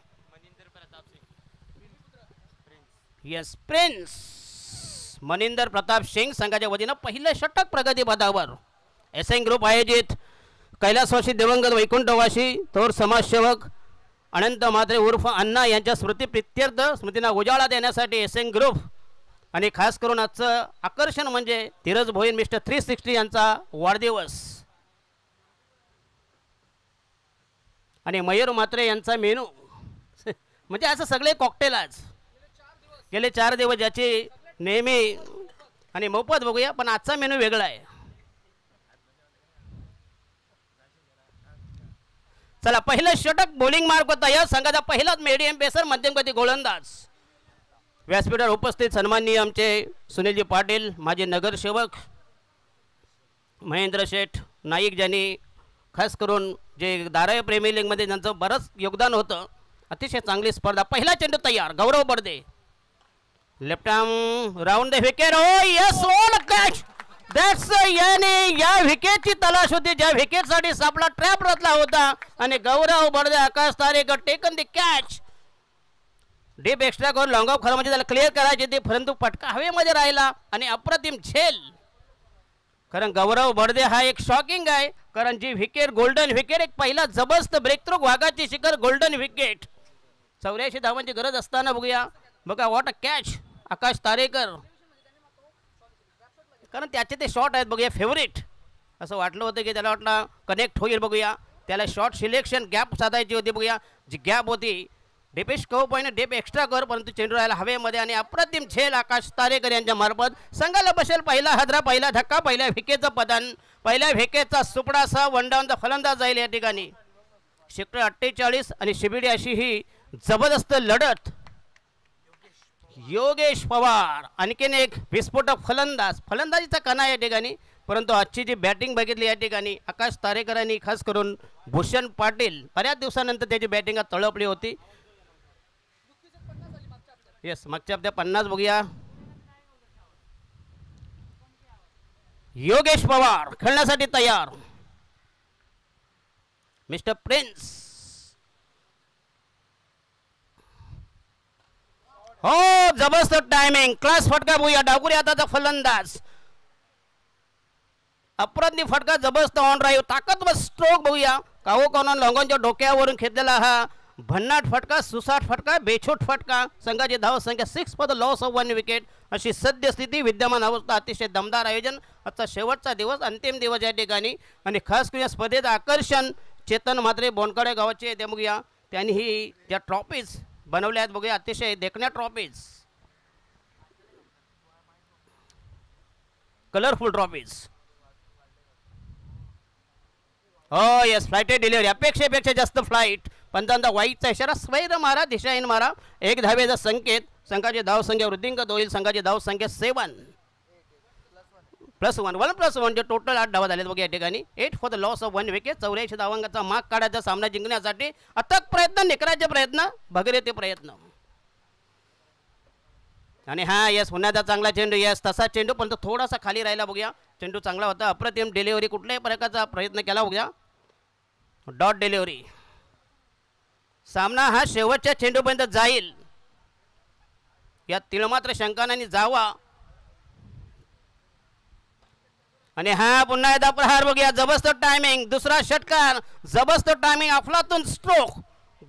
यस प्रिन्स मनिंदर प्रताप सिंग संघाच्या वतीनं पहिलं षटक प्रगतीपथावर. SN ग्रुप आयोजित कैलासवासी दिवंगत वैकुंठवासी थोर समाजसेवक अनंत म्हात्रे उर्फ अण्णा यांच्या स्मृतिप्रित्यर्थ स्मृतींना उजाळा देण्यासाठी SN ग्रुप आणि खास करून आजचं आकर्षण म्हणजे धीरज भोईर मिस्टर 360 यांचा वाढदिवस आणि मयूर म्हात्रे यांचा मेनू म्हणजे असं सगळे कॉकटेल आज गेले 4 दिवस ज्याची नेहमी आणि मोफत बघूया पण आजचा मेनू वेगळा आहे. चला पहिलं षटक बॉलिंग मार्क होता या संघाचा पहिलाच मीडियम पेसर मध्यम गती गोलंदाज. व्यासपीठावर उपस्थित सन्माननीय आमचे सुनीलजी पाटील माजी नगरसेवक महेंद्र शेठ नाईक ज्यांनी खास करून जे दाराय प्रेमी लीगमध्ये ज्यांचं बरंच योगदान होतं. अतिशय चांगली स्पर्धा. पहिला चेंडू तयार. Gaurav Badade left arm round the wicket. Oh yes all catch that's याने या विकेटची तलाश होती, ज्या विकेटसाठी सापला ट्रॅप रचला होता आणि Gaurav Badade Akash Tarekar taken the catch. Deep extra करून लॉंग ऑफ खरं म्हणजे त्याला क्लिअर करायचे ते, परंतु फटका हवेमध्ये राहिला आणि अप्रतिम झेल. कारण गौरव बडदे हा एक शॉकिंग आहे, कारण जी विकेट गोल्डन विकेट, एक पहिला जबरदस्त ब्रेक थ्रू वाघाची शिखर गोल्डन विकेट. 84 धावांची गरज असताना बघूया, बघा व्हॉट अ कॅच आकाश तारेकर. कारण त्याचे ते शॉट आहेत बघूया फेवरेट. असं वाटलं होतं की त्याला वाटलं कनेक्ट होईल, बघूया त्याला शॉट सिलेक्शन गॅप साधायची होती, बघूया जी गॅप होती डेपेश कव पॉईंट डेप एक्स्ट्रा कर, परंतु चेंडू राहिला हवेमध्ये आणि अप्रतिम झेल आकाश तारेकर यांच्या मार्फत संघाला बसेल पहिला हादरा, पहिला धक्का, पहिल्या विकेटचं पतन, पहिल्या विकेटचा सुपडासा वन डाऊनचा फलंदाज जाईल या ठिकाणी. सेक्टर 48 आणि शिबिडी अशी ही जबरदस्त लढत. योगेश पवार आणखीन एक विस्फोटक फलंदाज, फलंदाजीचा कणा या ठिकाणी, परंतु आजची जी बॅटिंग बघितली या ठिकाणी आकाश तारेकरांनी, खास करून भूषण पाटील बऱ्याच दिवसानंतर त्याची बॅटिंग तळपली होती. येस, मागच्या हप्त्या 50 बघूया. योगेश पवार खेळण्यासाठी तयार. मिस्टर प्रिन्स, हो जबरदस्त टायमिंग, क्लास फटका बघूया. डावकुरी हाताचा फलंदाज, अप्रतिम फटका, जबरदस्त ऑन ड्राईव्ह, ताकदवर स्ट्रोक बघूया. काहो कॉर्नर लॉंगॉनच्या डोक्यावरून खेचलेला हा भन्नाट फटका, सुसाट फटका, बेछूट फटका. संघाची धाव संख्या 6 for the loss of 1 wicket. अशी सद्यस्थिती, विद्यमान अवस्था, अतिशय दमदार आयोजन. आजचा शेवटचा दिवस, अंतिम दिवस या ठिकाणी, आणि खास करून या स्पर्धेचं आकर्षण चेतन म्हात्रे बोनकडे गावाचे ते बघूया. त्यांनीही ज्या ट्रॉफीज बनवल्या आहेत बघूया, अतिशय देखण्या ट्रॉफीज, कलरफुल ट्रॉफीज. हो येस, फ्लाइटेड डिलिव्हरी, अपेक्षेपेक्षा जास्त फ्लाईट. पंचांचा वाईटचा इशारा, स्वैर मारा, दिशाहीन मारा, एक धावेचा संकेत. संघाची धाव संख्या वृद्धिंगत होईल. संघाची धाव संख्या 7+1 1+1 जे टोटल 8 धावा झालेत बघा या ठिकाणी. 8 for the loss of 1 wicket. 84 धावांकाचा माग काढायचा सामना जिंकण्यासाठी अथक प्रयत्न, निकराचे प्रयत्न, भगीरथी प्रयत्न. आणि हा येस, पुण्याचा चांगला चेंडू, येस तसा चेंडू, पण तो थोडासा खाली राहिला बघूया. चेंडू चांगला होता, अप्रतिम डिलिव्हरी, कुठल्याही प्रकारचा प्रयत्न केला बघूया, डॉट डिलिव्हरी. सामना हा शेवटच्या चेंडूपर्यंत जाईल यात तिळमात्र शंका नाही जावा. आणि हा पुन्हा एकदा प्रहार बघूया, जबरदस्त टायमिंग, दुसरा षटकार, जबरदस्त टायमिंग, अफलातून स्ट्रोक,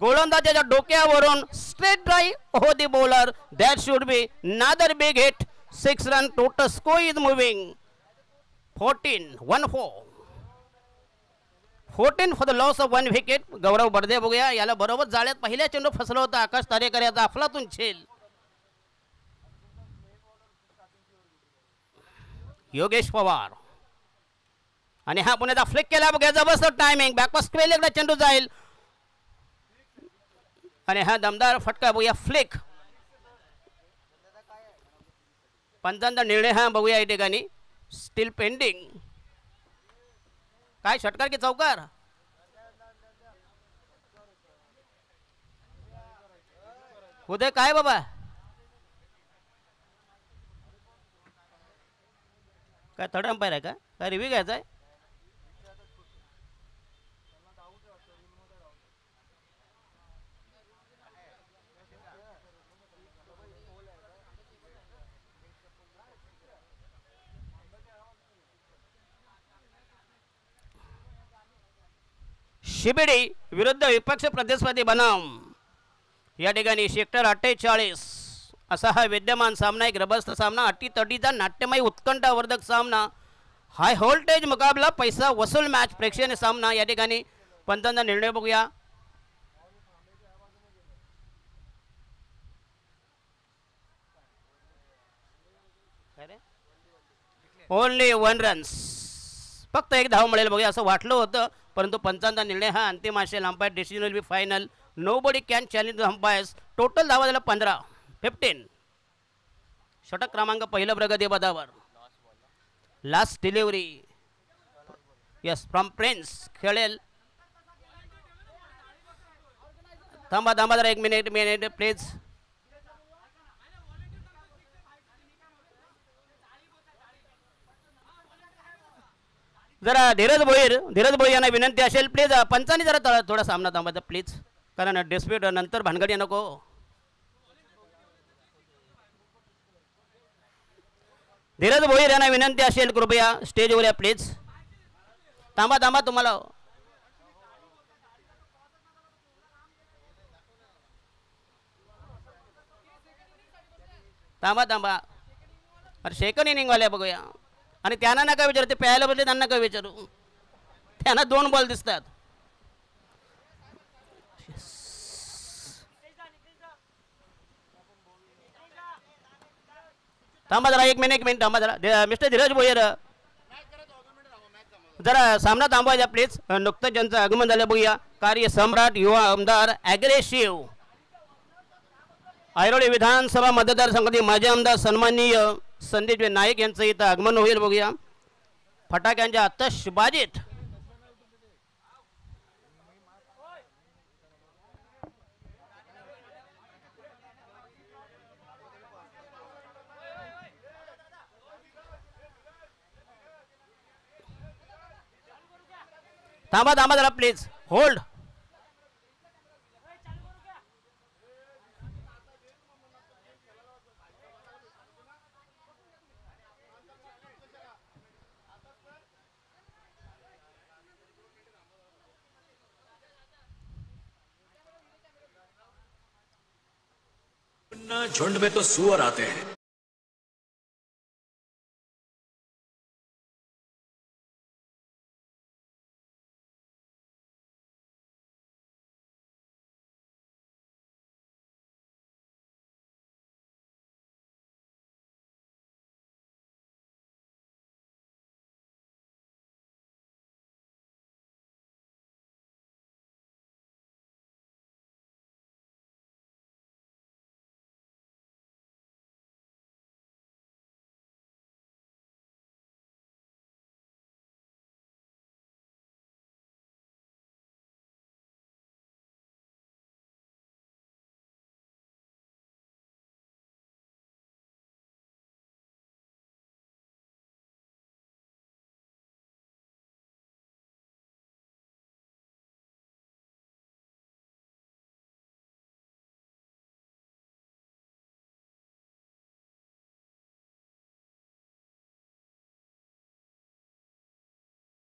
गोलंदाजाच्या डोक्यावरून स्ट्रेट ड्राईव्ह हो the bowler. That should be another big hit. 6 run total score is moving. 14 for the loss of 1 wicket. Gaurav Badade बघूया, याला बरोबर जाळ्यात पहिल्या चेंडू फसलं होतं आकाश तारेकर याचा अफलातून झेल. योगेश पवार, आणि हा पुण्याचा फ्लिक केला बघा, जबरदस्त टायमिंग, बॅकवर्ड स्क्वेअर लेगला चेंडू जाईल. आणि हा दमदार फटका बघूया, फ्लिक. पंचांचा निर्णय हा बघूया या ठिकाणी, स्टील पेंडिंग. काय षटकार की चौकार? उदय काय बाबा, काय थर्ड अंपायर आहे का? काय रिव्ह्यू घ्यायचा आहे? शिबिडी विरुद्ध विपक्ष प्रतिस्पर्धी बनाम या ठिकाणी सेक्टर 48 असा हा विद्यमान सामना, एक रबस्त सामना, अटीतटीचा नाट्यमय उत्कंठावर्धक सामना, हाय व्होल्टेज मुकाबला, पैसा वसूल मॅच, प्रेक्षणीय सामना. या ठिकाणी पंचांचा निर्णय बघूया. ओनली 1 रन्स, फक्त एक धाव मिळेल बघूया असं वाटलं होतं, परंतु पंचांचा निर्णय हा अंतिम असेल. Umpire decision will be final. Nobody can challenge the umpires. Total धावा झाला 15. षटक क्रमांक पहिलं प्रगती पदावर. Last delivery, yes from Prince खेळेल. थांबा जरा एक मिनिट प्लीज. जरा धीरज भोईर यांना विनंती असेल प्लीज पंचांनी जरा थोडा सामना थांबायचा प्लीज, कारण डिस्प्यूट नंतर भानगडी नको. धीरज भोईर यांना विनंती असेल कृपया स्टेजवर या प्लीज. थांबा तुम्हाला थांबा. अरे सेकंड इनिंग वाल्या बघूया. आणि त्यांना नका विचारू, ते प्यायला बसले त्यांना काय विचारू, त्यांना 2 बॉल दिसतात. थांबा जरा एक मिनिट थांबा जरा. मिस्टर धीरज भोयर जरा सामना थांबवायचा प्लीज. नुकतंच ज्यांचं आगमन झालं बघूया. कार्य सम्राट युवा आमदार ॲग्रेसिव्ह ऐरोली विधानसभा मतदारसंघातील माजी आमदार सन्माननीय संदीप नाईक यांचं इथं आगमन होईल बघूया. फटाक्यांच्या आतषबाजीत थांबा जरा प्लीज होल्ड. झुंड में तो सुअर आते हैं.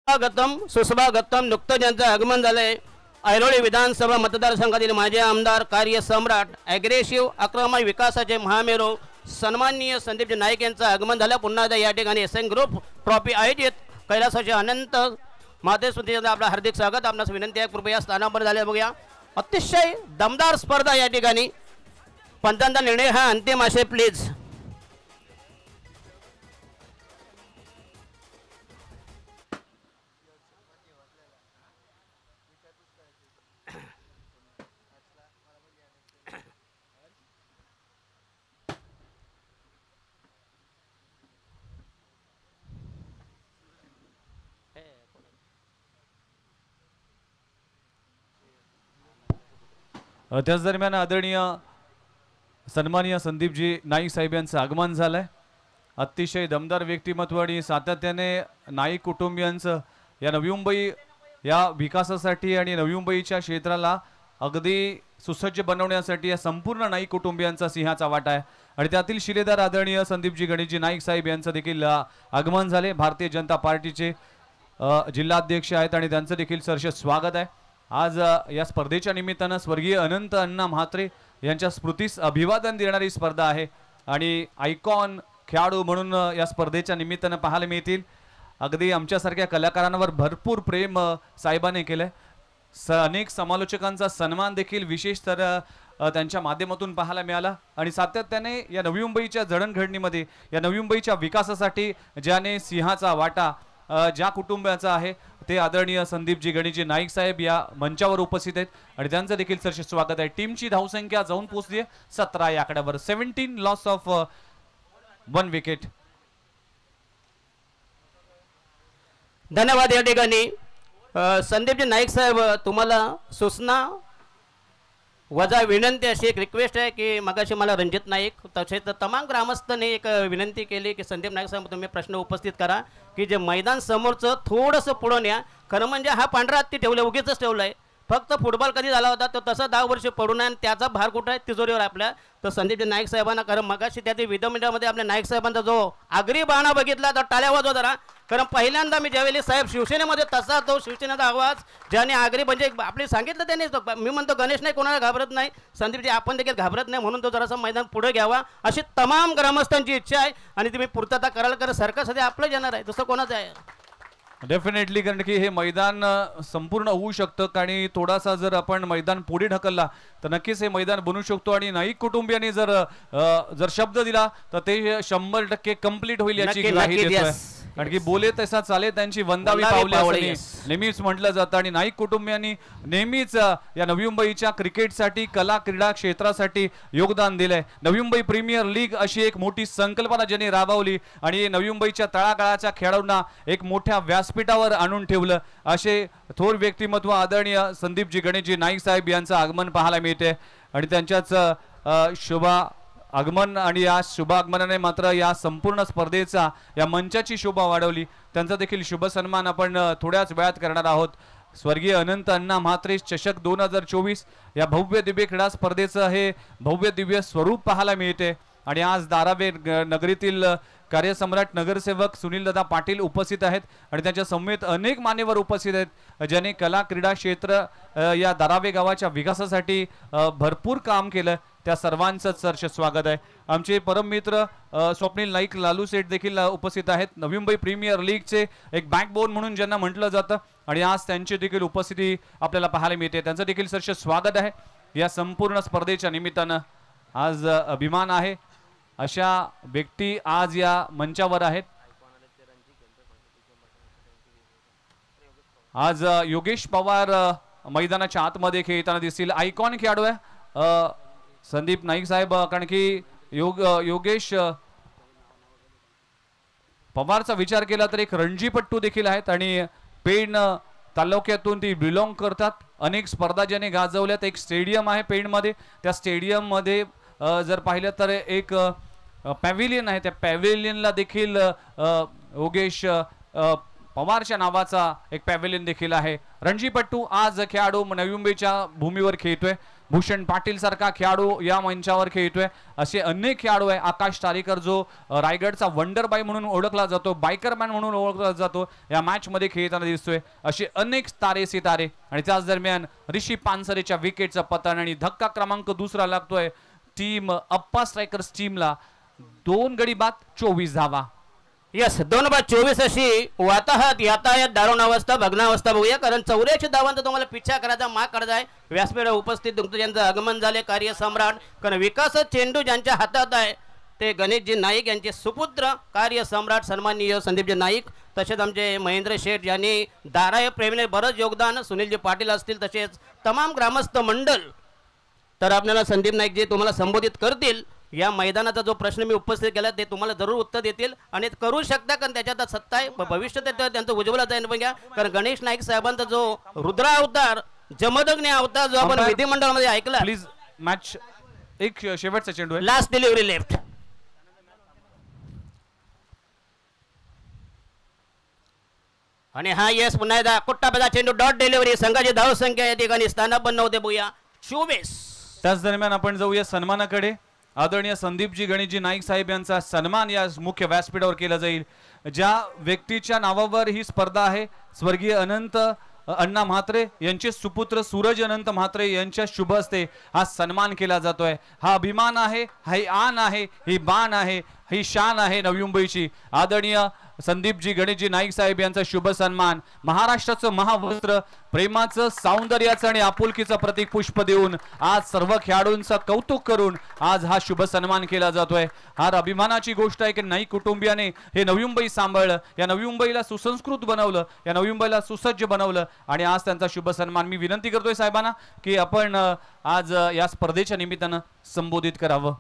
सुस्वागतम. नुकतंच ज्यांचं आगमन झालंय ऐरोली विधानसभा मतदारसंघातील माजी आमदार कार्य सम्राट ॲग्रेसिव्ह आक्रमक विकासाचे महामेरू सन्माननीय संदीप नाईक यांचं आगमन झालं. पुन्हा एकदा या ठिकाणी एसएन ग्रुप ट्रॉफी आयोजित कैलासाचे अनंत माते स्मृतीचं आपलं हार्दिक स्वागत. आपणास विनंती आहे कृपया स्थानावर झाले बघूया. अतिशय दमदार स्पर्धा या ठिकाणी. पंचांचा निर्णय हा अंतिम असेल प्लीज. त्याच दरम्यान आदरणीय सन्माननीय संदीपजी नाईक साहेब यांचं आगमन झालंय. अतिशय दमदार व्यक्तिमत्व आणि सातत्याने नाईक कुटुंबियांचं या नवी मुंबई या विकासासाठी आणि नवी मुंबईच्या क्षेत्राला अगदी सुसज्ज बनवण्यासाठी या संपूर्ण नाईक कुटुंबियांचा सिंहाचा वाटा आहे. आणि त्यातील शिलेदार आदरणीय संदीपजी गणेशजी नाईक साहेब यांचं देखील आगमन झाले. भारतीय जनता पार्टीचे जिल्हाध्यक्ष आहेत आणि त्यांचं देखील सहर्ष स्वागत आहे. आज या स्पर्धेच्या निमित्तानं स्वर्गीय अनंत अण्णा म्हात्रे यांच्या स्मृतीस अभिवादन देणारी स्पर्धा आहे आणि आयकॉन खेळाडू म्हणून या स्पर्धेच्या निमित्तानं पाहायला मिळतील. अगदी आमच्यासारख्या कलाकारांवर भरपूर प्रेम साहेबांनी केलंय. अनेक समालोचकांचा सन्मान देखील विशेष तर त्यांच्या माध्यमातून पाहायला मिळाला. आणि सातत्याने या नवी मुंबईच्या जडणघडणीमध्ये या नवी मुंबईच्या विकासासाठी ज्याने सिंहाचा वाटा ज्या कुटुंबाचा आहे ते आदरणीय संदीपजी गणेशजी नाईक साहेब या मंचावर उपस्थित आहेत आणि त्यांचं देखील सरसे स्वागत आहे. टीमची धावसंख्या जाऊन पोहोचली आहे 17 या आकड्यावर. 17 लॉस ऑफ 1 विकेट. धन्यवाद. या ठिकाणी संदीपजी नाईक साहेब तुम्हाला सूचना वजा विनंती अशी एक रिक्वेस्ट आहे की मगाशी मला रणजित नाईक तसेच तमाम ग्रामस्थांनी एक विनंती केली की संदीप नाईक साहेब तुम्ही प्रश्न उपस्थित करा की जे मैदान समोरचं थोडंसं पुढं न्या. खरं म्हणजे हा पांढरा हत्ती ठेवलं उगीच ठेवलं आहे. फक्त फुटबॉल कधी झाला होता तो तसा 10 वर्ष पडून आहे आणि त्याचा भार कुठं आहे तिजोरीवर आपल्या. तर संदीप नाईक साहेबांना कारण मगाशी त्या विधिमंडळामध्ये आपल्या नाईक साहेबांचा जो आगरी बाणा बघितला तर टाळ्या वाजवा जरा. कारण पहिल्यांदा मी ज्यावेळी साहेब शिवसेनेमध्ये तसा तो शिवसेनेचा आवाज ज्याने आगरी म्हणजे आपले सांगितलं त्याने मी म्हणतो गणेश नाही कोणाला घाबरत नाही संदीपजी आपण देखील घाबरत नाही म्हणून तो जरासा मैदान पुढे घ्यावा अशी तमाम ग्रामस्थांची इच्छा आहे आणि तुम्ही पूर्तता कराल कारण सरकार सध्या आपलं येणार आहे दुसरं कोणाचं आहे. डेफिनेटली कारण की हे मैदान संपूर्ण होऊ शकतं आणि थोडासा जर आपण मैदान पुढे ढकलला तर नक्कीच हे मैदान बनू शकतो आणि नाईक कुटुंबियांनी जर शब्द दिला तर ते 100% कंप्लीट होईल याची ग्वाही देतोय. कारण की बोले तसा चाले त्यांची वंदावी पावले नेहमीच म्हटलं जातं आणि नाईक कुटुंबियांनी नेहमीच या नवी मुंबईच्या क्रिकेटसाठी कला क्रीडा क्षेत्रासाठी योगदान दिलंय. नवी मुंबई प्रीमियर लीग अशी एक मोठी संकल्पना ज्यांनी राबवली आणि नवी मुंबईच्या तळागाळाच्या खेळाडूंना एक मोठ्या व्यासपीठावर आणून ठेवलं असे थोर व्यक्तिमत्व आदरणीय संदीपजी गणेशजी नाईक साहेब यांचं आगमन पाहायला मिळते आणि त्यांच्याच शुभ आगमन आणि या शुभ आगमनाने मात्र या संपूर्ण स्पर्धेचा या मंचाची शोभा वाढवली. त्यांचा देखील शुभ सन्मान आपण थोड्याच वेळात करणार आहोत. स्वर्गीय अनंत अण्णा म्हात्रे चषक 2024 या भव्य दिव्य क्रीडा स्पर्धेचं हे भव्य दिव्य स्वरूप पाहायला मिळते आणि आज धारावे नगरीतील कार्यसम्राट नगरसेवक सुनीलदादा पाटील उपस्थित आहेत आणि त्यांच्या समेत अनेक मान्यवर उपस्थित आहेत ज्यांनी कला क्रीडा क्षेत्र या धारावे गावाच्या विकासासाठी भरपूर काम केलं. त्या सर्वांचं सहर्ष स्वागत आहे. आमचे परम मित्र स्वप्नील नाईक लालू सेठ देखील उपस्थित आहेत. नवी मुंबई प्रीमियर लीगचे एक बॅकबोन म्हणून ज्यांना म्हटलं जातं आणि आज त्यांची देखील उपस्थिती आपल्याला पाहायला मिळते. त्यांचं देखील सहर्ष स्वागत आहे. या संपूर्ण स्पर्धेच्या निमित्तानं आज अभिमान आहे अशा व्यक्ती आज या मंचावर आहेत. आज योगेश पवार मैदानाच्या आतमध्ये खेळताना दिसतील. आयकॉन खेळाडू आहे संदीप नाईक साहेब कारण की योगेश पवारचा विचार केला तर एक रणजीपट्टू देखील आहेत आणि पेण तालुक्यातून ती बिलॉंग करतात. अनेक स्पर्धा ज्याने गाजवल्यात. एक स्टेडियम आहे पेणमध्ये. त्या स्टेडियममध्ये जर पाहिलं तर एक पॅव्हिलियन आहे. त्या पॅव्हिलियनला देखील योगेश पवारच्या नावाचा एक पॅव्हिलियन देखील आहे. रणजीपट्टू आज खेळाडू नवी मुंबईच्या भूमीवर खेळतोय. भूषण पाटील सारखा खेळाडू या मंचावर खेळतोय. असे अनेक खेळाडू आहे. आकाश तारेकर जो रायगडचा वंडरबाई म्हणून ओळखला जातो बायकरमॅन म्हणून ओळखला जातो या मॅच मध्ये खेळताना दिसतोय. असे अनेक तारे सितारे आणि त्याच दरम्यान ऋषी पानसरेच्या विकेटचा पतन आणि धक्का क्रमांक दुसरा लागतोय टीम अप्पा स्ट्रायकर्स टीमला. 2 गडी बाद 24 धावा. यस 2/24 अशी वाताहत यातायात दारुणावस्था भग्नावस्था बघूया कारण 84 धावांचा तुम्हाला पिछा करायचा माग करायचा आहे. व्यासपीठावर उपस्थित तुमचं ज्यांचं आगमन झाले कार्यसम्राट कारण विकास चेंडू ज्यांच्या हातात आहे ते गणेशजी नाईक यांचे सुपुत्र कार्यसम्राट सन्माननीय संदीपजी नाईक तसेच आमचे महेंद्र शेठ यांनी दारावे प्रेमीने बरंच योगदान सुनीलजी पाटील असतील तसेच तमाम ग्रामस्थ मंडळ तर आपल्याला संदीप नाईकजी तुम्हाला संबोधित करतील. या मैदानाचा जो प्रश्न मी उपस्थित केला ते तुम्हाला जरूर उत्तर देतील आणि करू शकता कारण त्याच्यात सत्ता आहे भविष्य त्यांचं उज्ज्वलच आहे. बघा कारण गणेश नाईक साहेबांचा जो रुद्रा अवतार जमदग्नी अवतार जो आपण विधिमंडळामध्ये ऐकला. प्लीज मॅच एक शेवटचा चेंडू आहे. लास्ट डिलिव्हरी लेफ्ट आणि हा यस पुन्हा एकदा कुट्टाबाजा चेंडू डॉट डिलिव्हरी. संघाची धाव संख्या या ठिकाणी स्थानापन्न होते बोया 24. त्याच दरम्यान आपण जाऊया सन्मानाकडे. आदरणीय संदीपजी गणेशजी नाईक साहेब यांचा सन्मान या मुख्य व्यासपीठावर केला जाईल. ज्या व्यक्तीच्या नावावर ही स्पर्धा आहे स्वर्गीय अनंत अण्णा म्हात्रे यांचे सुपुत्र सूरज अनंत म्हात्रे यांच्या शुभ हस्ते हा सन्मान केला जातोय. हा अभिमान आहे, ही आन आहे, ही बाण आहे, ही शान आहे नवी मुंबईची. आदरणीय संदीपजी गणेशजी नाईक साहेब यांचा शुभ सन्मान महाराष्ट्राचं महावस्त्र प्रेमाचं सौंदर्याचं आणि आपुलकीचं प्रतीक पुष्प देऊन आज सर्व खेळाडूंचं कौतुक करून आज हा शुभ सन्मान केला जातोय. हा अभिमानाची गोष्ट आहे की नाईक कुटुंबियाने हे नवी मुंबई सांभाळलं. या नवी मुंबईला सुसंस्कृत बनवलं. या नवी मुंबईला सुसज्ज बनवलं आणि आज त्यांचा शुभ सन्मान मी विनंती करतोय साहेबांना की आपण आज या स्पर्धेच्या निमित्तानं संबोधित करावं.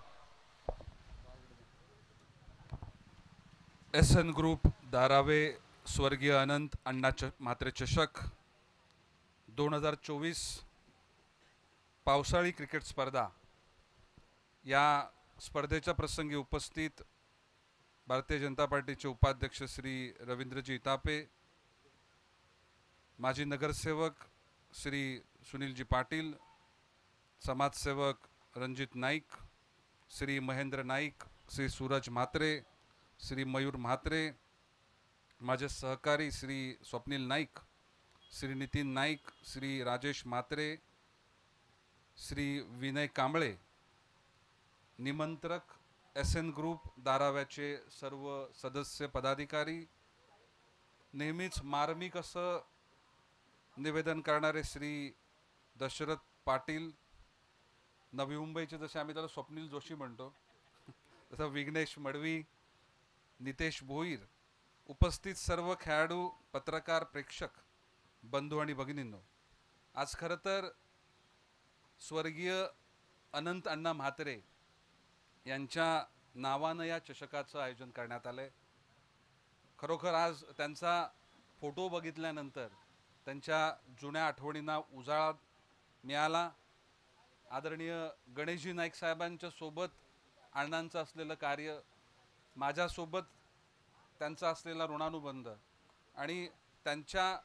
SN ग्रुप धारावे स्वर्गीय अनंत अण्णा म्हात्रे चषक 2024 पावसाळी क्रिकेट स्पर्धा या स्पर्धेच्या प्रसंगी उपस्थित भारतीय जनता पार्टीचे उपाध्यक्ष श्री रवींद्रजी इतापे, माजी नगरसेवक श्री सुनीलजी पाटील, समाजसेवक रणजित नाईक, श्री महेंद्र नाईक, श्री सूरज म्हात्रे, श्री मयूर म्हात्रे, माझे सहकारी श्री स्वप्नील नाईक, श्री नितीन नाईक, श्री राजेश म्हात्रे, श्री विनय कांबळे, निमंत्रक SN ग्रुप धाराव्याचे सर्व सदस्य पदाधिकारी, नेहमीच मार्मिक असं निवेदन करणारे श्री दशरथ पाटील, नवी मुंबईचे जसे आम्ही त्याला स्वप्नील जोशी म्हणतो तसं विघ्नेश मडवी, नितेश भोईर, उपस्थित सर्व खेळाडू, पत्रकार, प्रेक्षक बंधू आणि भगिनींनो, आज खरं तर स्वर्गीय अनंत अण्णा म्हात्रे यांच्या नावानं या चषकाचं आयोजन करण्यात आलंय. खरोखर आज त्यांचा फोटो बघितल्यानंतर त्यांच्या जुन्या आठवणींना उजाळा मिळाला. आदरणीय गणेशजी नाईक साहेबांच्या सोबत अण्णांचं असलेलं कार्य, माझ्यासोबत त्यांचा असलेला ऋणानुबंध आणि त्यांच्या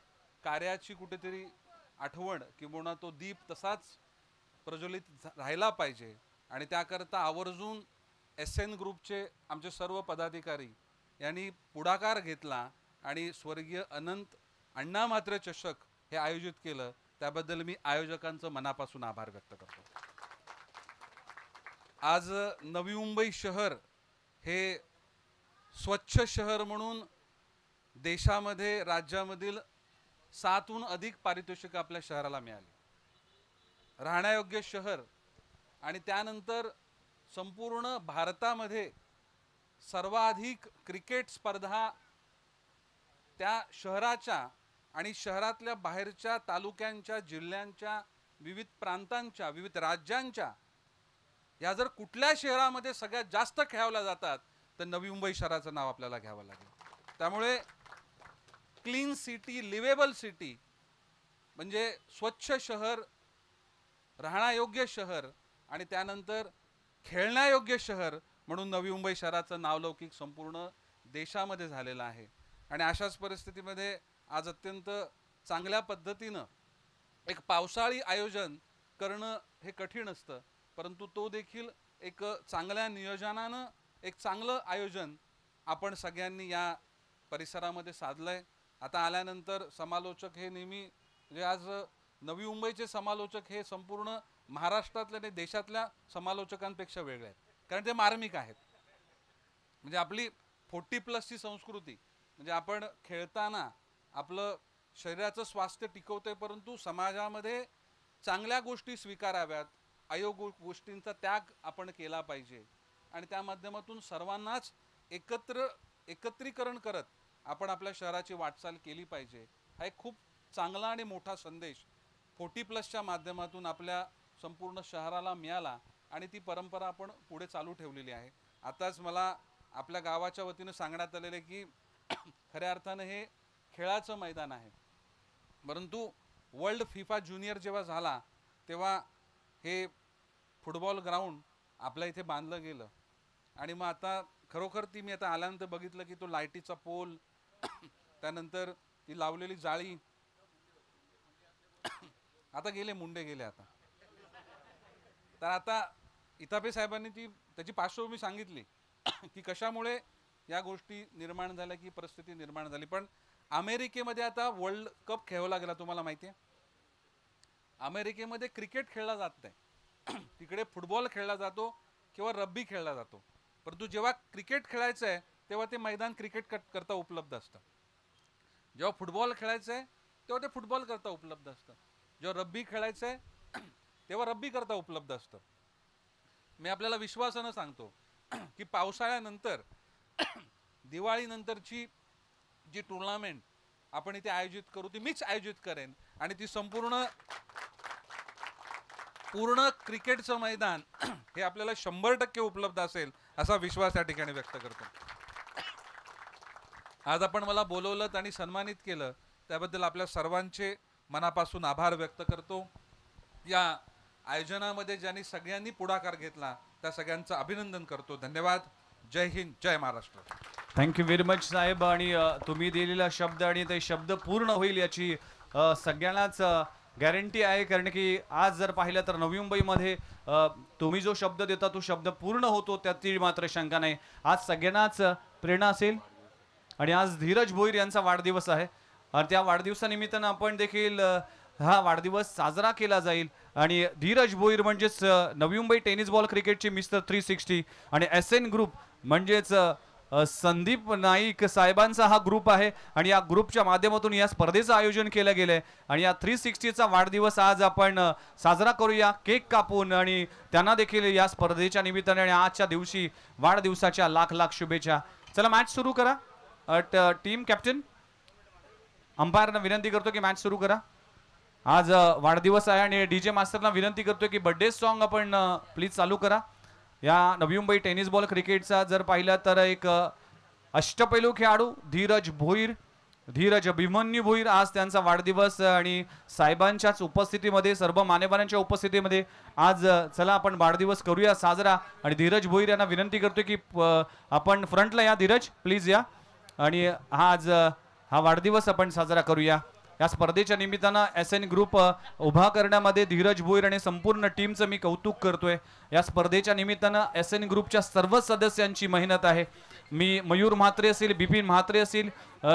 कार्याची कुठेतरी आठवण किंवा तो दीप तसाच प्रज्वलित राहिला पाहिजे आणि त्याकरता आवर्जून SN ग्रुपचे आमचे सर्व पदाधिकारी यांनी पुढाकार घेतला आणि स्वर्गीय अनंत अण्णा म्हात्रे चषक हे आयोजित केलं. त्याबद्दल मी आयोजकांचं मनापासून आभार व्यक्त करतो. आज नवी मुंबई शहर हे स्वच्छ शहर म्हणून देशामध्ये, राज्यामधील 7हून अधिक पारितोषिक आपल्या शहराला मिळाली. राहण्यायोग्य शहर आणि त्यानंतर संपूर्ण भारतामध्ये सर्वाधिक क्रिकेट स्पर्धा त्या शहराच्या आणि शहरातल्या बाहेरच्या तालुक्यांच्या, जिल्ह्यांच्या, विविध प्रांतांच्या, विविध राज्यांच्या या जर कुठल्या शहरामध्ये सगळ्यात जास्त खेळवल्या जातात तर नवी मुंबई शहराचं नाव आपल्याला घ्यावं लागेल. त्यामुळे क्लीन सिटी, लिवेबल सिटी म्हणजे स्वच्छ शहर, राहण्यायोग्य शहर आणि त्यानंतर खेळण्यायोग्य शहर म्हणून नवी मुंबई शहराचं नावलौकिक संपूर्ण देशामध्ये झालेलं आहे. आणि अशाच परिस्थितीमध्ये आज अत्यंत चांगल्या पद्धतीनं एक पावसाळी आयोजन करणं हे कठीण असतं, परंतु तो देखील एक चांगल्या नियोजनानं एक चांगलं आयोजन आपण सगळ्यांनी या परिसरामध्ये साधलंय. आता आल्यानंतर समालोचक हे नेहमी म्हणजे आज नवी मुंबईचे समालोचक हे संपूर्ण महाराष्ट्रातल्या आणि देशातल्या समालोचकांपेक्षा वेगळे आहेत, कारण ते मार्मिक आहेत. म्हणजे आपली 40+ संस्कृती म्हणजे आपण खेळताना आपलं शरीराचं स्वास्थ्य टिकवतोय, परंतु समाजामध्ये चांगल्या गोष्टी स्वीकाराव्यात, अयोग्य गोष्टींचा त्याग आपण केला पाहिजे आणि त्या माध्यमातून सर्वांनाच एकत्रीकरण करत आपण आपल्या शहराची वाटचाल केली पाहिजे. हा एक खूप चांगला आणि मोठा संदेश 40+च्या माध्यमातून आपल्या संपूर्ण शहराला मिळाला आणि ती परंपरा आपण पुढे चालू ठेवलेली आहे. आताच मला आपल्या गावाच्या वतीनं सांगण्यात आलेलं आहे की खऱ्या अर्थानं हे खेळाचं मैदान आहे, परंतु वर्ल्ड फिफा ज्युनियर जेव्हा झाला तेव्हा हे फुटबॉल ग्राउंड आपल्या इथे बांधलं गेलं आणि मग आता खरोखर ती मी आता आल्यानंतर बघितलं की तो लाईटीचा पोल, त्यानंतर ती लावलेली जाळी, आता गेले मुंडे गेले आता. तर आता इतापे साहेबांनी त्याची पार्श्वभूमी सांगितली की कशामुळे या गोष्टी निर्माण झाल्या, की परिस्थिती निर्माण झाली. पण अमेरिकेमध्ये आता वर्ल्ड कप खेळवला गेला, तुम्हाला माहिती आहे. अमेरिकेमध्ये क्रिकेट खेळला जात नाही, तिकडे फुटबॉल खेळला जातो किंवा रग्बी खेळला जातो, परंतु जेव्हा क्रिकेट खेळायचं आहे तेव्हा ते मैदान क्रिकेट करता उपलब्ध असतं. जेव्हा फुटबॉल खेळायचं आहे तेव्हा ते फुटबॉल करता उपलब्ध असतं. जेव्हा रग्बी खेळायचं आहे तेव्हा रग्बी करता उपलब्ध असतं. मी आपल्याला विश्वासानं सांगतो की पावसाळ्यानंतर दिवाळीनंतरची जी टुर्नामेंट आपण इथे आयोजित करू ती मीच आयोजित करेन आणि ती पूर्ण क्रिकेटचं मैदान हे आपल्याला 100% उपलब्ध असेल असा विश्वास या ठिकाणी व्यक्त करतो. आज आपण मला बोलवलं आणि सन्मानित केलं त्याबद्दल आपल्या सर्वांचे मनापासून आभार व्यक्त करतो. या आयोजनामध्ये ज्यांनी सगळ्यांनी पुढाकार घेतला त्या सगळ्यांचं अभिनंदन करतो. धन्यवाद. जय हिंद, जय महाराष्ट्र. थँक्यू व्हेरी मच साहेब. आणि तुम्ही दिलेला शब्द आणि ते शब्द पूर्ण होईल याची सगळ्यांनाच गॅरंटी आहे. कारण की आज जर पाहिलं तर नवी मुंबईमध्ये तुम्ही जो शब्द देता तो शब्द पूर्ण होतो, त्यातील मात्र शंका नाही. आज सगळ्यांनाच प्रेरणा असेल. आणि आज धीरज भोईर यांचा वाढदिवस आहे आणि त्या वाढदिवसानिमित्तानं आपण देखील हा वाढदिवस साजरा केला जाईल. आणि धीरज भोईर म्हणजेच नवी मुंबई टेनिस बॉल क्रिकेटचे मिस्टर 360 आणि SN ग्रुप म्हणजेच संदीप नाईक साहेबांचा हा ग्रुप आहे. आणि या ग्रुपच्या माध्यमातून या स्पर्धेचं आयोजन केलं गेलंय. आणि या 360चा वाढदिवस आज आपण साजरा करूया केक कापून. आणि त्यांना देखील या स्पर्धेच्या निमित्ताने आणि आजच्या दिवशी वाढदिवसाच्या लाख लाख शुभेच्छा. चला मॅच सुरू करा. टीम कॅप्टन अंपायरना विनंती करतो की मॅच सुरू करा. आज वाढदिवस आहे आणि DJ मास्टरना विनंती करतो की बर्थडे सॉन्ग आपण प्लीज चालू करा. या नवी मुंबई टेनिस बॉल क्रिकेटचा जर पाहिलं तर एक अष्टपैलू खेळाडू धीरज भोईर, धीरज अभिमन्यू भोईर, आज त्यांचा वाढदिवस आणि साहेबांच्याच उपस्थितीमध्ये, सर्व मान्यवरांच्या उपस्थितीमध्ये आज चला आपण वाढदिवस करूया साजरा. आणि धीरज भोईर यांना विनंती करतो की आपण फ्रंटला या. धीरज प्लीज या. आणि आज हा वाढदिवस आपण साजरा करूया. या स्पर्धेच्या निमित्तानं SN ग्रुप उभा करण्यामध्ये धीरज भोईर आणि संपूर्ण टीमचं मी कौतुक करतोय. या स्पर्धेच्या निमित्तानं SN ग्रुपच्या सर्व सदस्यांची मेहनत आहे. मी मयूर म्हात्रे असेल, बिपिन म्हात्रे असेल,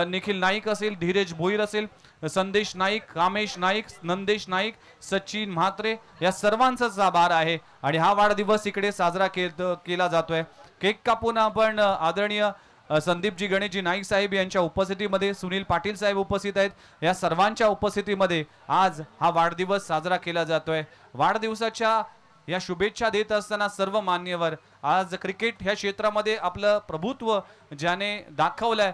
निखिल नाईक असेल, धीरज भोईर असेल, संदेश नाईक, कामेश नाईक, नंदेश नाईक, सचिन म्हात्रे या सर्वांचाच आभार आहे. आणि हा वाढदिवस इकडे साजरा केला जातोय. केक कापून आपण आदरणीय संदीपजी गणेशजी नाईक साहेब यांच्या उपस्थितीमध्ये, सुनील पाटील साहेब उपस्थित आहेत, या सर्वांच्या उपस्थितीमध्ये आज हा वाढदिवस साजरा केला जातोय. वाढदिवसाच्या या शुभेच्छा देत असताना सर्व मान्यवर, आज क्रिकेट ह्या क्षेत्रामध्ये आपलं प्रभुत्व ज्याने दाखवलंय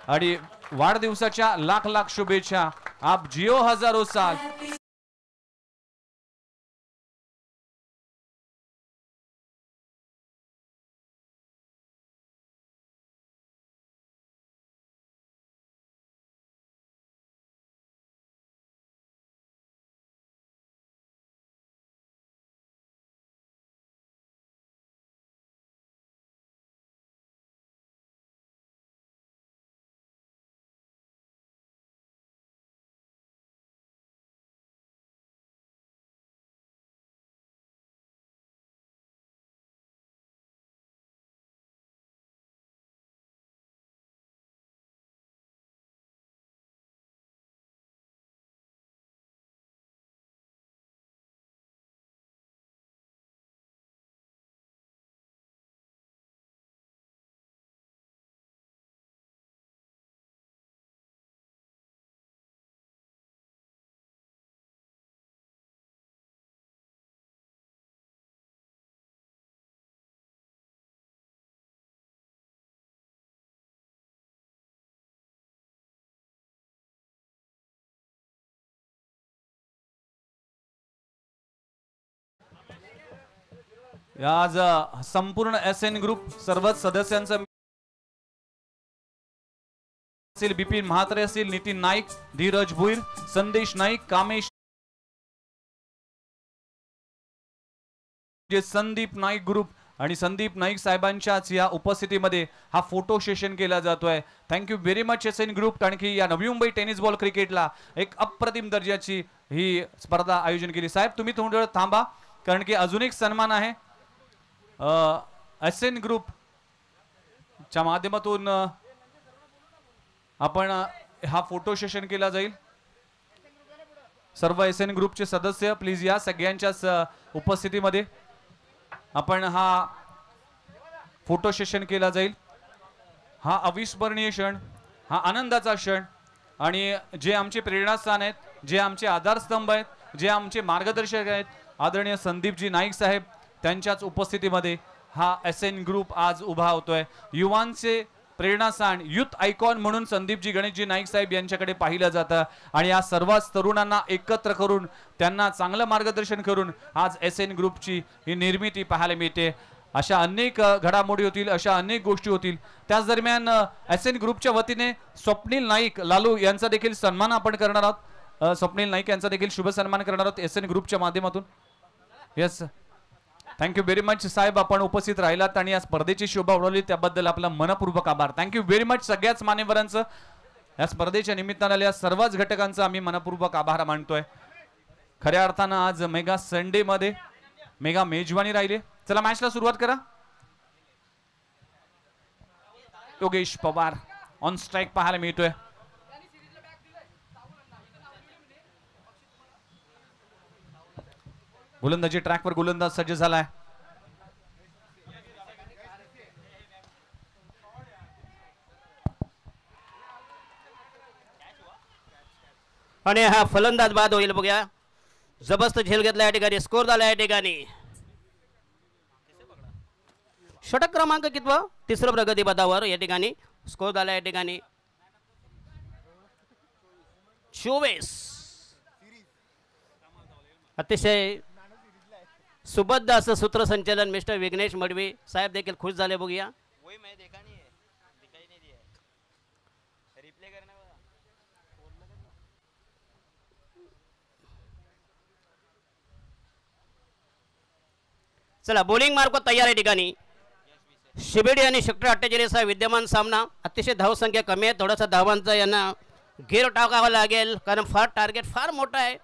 आणि वाढदिवसाच्या लाख लाख शुभेच्छा. आप जिओ हजारो साल. आज संपूर्ण SN ग्रुप सर्व सदस्यांचं असेल, बिपिन म्हात्रे असेल, नितीन नाईक, धीरज भोईर, संदेश नाईक, कामेश, संदीप नाईक ग्रुप आणि संदीप नाईक साहेबांच्याच या उपस्थितीमध्ये हा फोटो सेशन केला जातोय. Thank you very much SN group. कारण की या नवी मुंबई टेनिस बॉल क्रिकेटला एक अप्रतिम दर्जाची ही स्पर्धा आयोजन केली. साहेब तुम्ही थोडं थांबा, कारण की अजून एक सन्मान आहे. SN ग्रुप च्या माध्यमातून आपण हा फोटो सेशन केला जाईल. सर्व SN ग्रुपचे सदस्य प्लीज या. सगळ्यांच्याच उपस्थितीमध्ये आपण हा फोटो सेशन केला जाईल. हा अविस्मरणीय क्षण, हा आनंदाचा क्षण आणि जे आमचे प्रेरणास्थान आहेत, जे आमचे आधारस्तंभ आहेत, जे आमचे मार्गदर्शक आहेत, आदरणीय संदीपजी नाईक साहेब त्यांच्याच उपस्थितीमध्ये हा SN ग्रुप आज उभा होतोय. युवांचे प्रेरणास्थान, युथ आयकॉन म्हणून संदीपजी गणेशजी नाईक साहेब यांच्याकडे पाहिलं जातं आणि या सर्वच तरुणांना एकत्र करून त्यांना चांगलं मार्गदर्शन करून आज SN ग्रुपची ही निर्मिती पाहायला मिळते. अशा अनेक घडामोडी होतील, अशा अनेक गोष्टी होतील. त्याच दरम्यान SN ग्रुपच्या वतीने स्वप्नील नाईक लालू यांचा देखील सन्मान आपण करणार आहोत. स्वप्नील नाईक यांचा देखील शुभ सन्मान करणार आहोत SN ग्रुपच्या माध्यमातून. येस, थँक्यू व्हेरी मच साहेब, आपण उपस्थित राहिलात आणि या स्पर्धेची शोभा उडवली त्याबद्दल आपला मनपूर्वक आभार. थँक्यू व्हेरी मच सगळ्याच मान्यवरांचं, या स्पर्धेच्या निमित्तानं आलेल्या सर्वच घटकांचा आम्ही मनपूर्वक आभार मानतोय. खऱ्या अर्थानं आज मेगा संडे मध्ये मेगा मेजवानी राहिली. चला मॅचला सुरुवात करा. योगेश पवार ऑन स्ट्राईक पाहायला मिळतोय. गोलंदाजी ट्रॅकवर गोलंदाज सज्ज झालाय. आणि हा फलंदाज बाद होईल. बघूया, जबरदस्त झेल घेतला या ठिकाणी, स्कोर झाला या ठिकाणी. षटक क्रमांक कितवा? तिसरं प्रगती पदावर या ठिकाणी स्कोर झाला या ठिकाणी 24. अतिशय सुबद्ध असं सूत्रसंचालन मिस्टर विघ्नेश मडवी साहेब देखील खुश झाले. बघूया, चला बॉलिंग मार्क तयार आहे ठिकाणी. शिबेडी आणि सेक्टर 48 हा विद्यमान सामना. अतिशय धावसंख्या कमी आहे, थोडासा धावांचा यांना घेर टाकावा लागेल कारण फार टार्गेट फार मोठा आहे.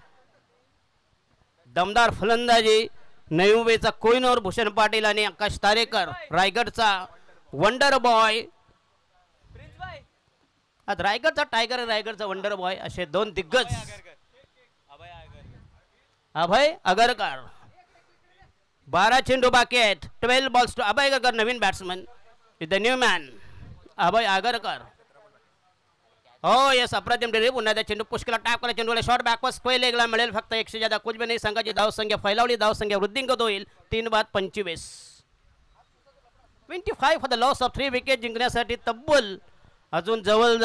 दमदार फलंदाजी नवी मुंबईचा कोहिनूर भूषण पाटील आणि आकाश तारेकर रायगडचा वंडर बॉय. आज रायगडचा टायगर आणि रायगडचा वंडर बॉय असे दोन दिग्गज. अभय अगरकर 12 चेंडू बाकी आहेत. 12 बॉल्स टू अभय अगरकर, नवीन batsman with the new man Abhay Agarkar. हो येस, अप्रतिम डिलिव्हरी. पुन्हा त्या चेंडू पुष्कला टॅप करा. चेंडूला शॉर्ट बॅकवर्ड स्क्वेअर लेगला मिळेल फक्त 100 ज्यादा कुछ भी नाही. संघाची धावसंख्या फैलावली, धावसंख्या वृद्धिंगत होईल. 3 बाद 25. 25 for the loss of 3 wicket जिंकण्यासाठी तब्बल अजून जवळ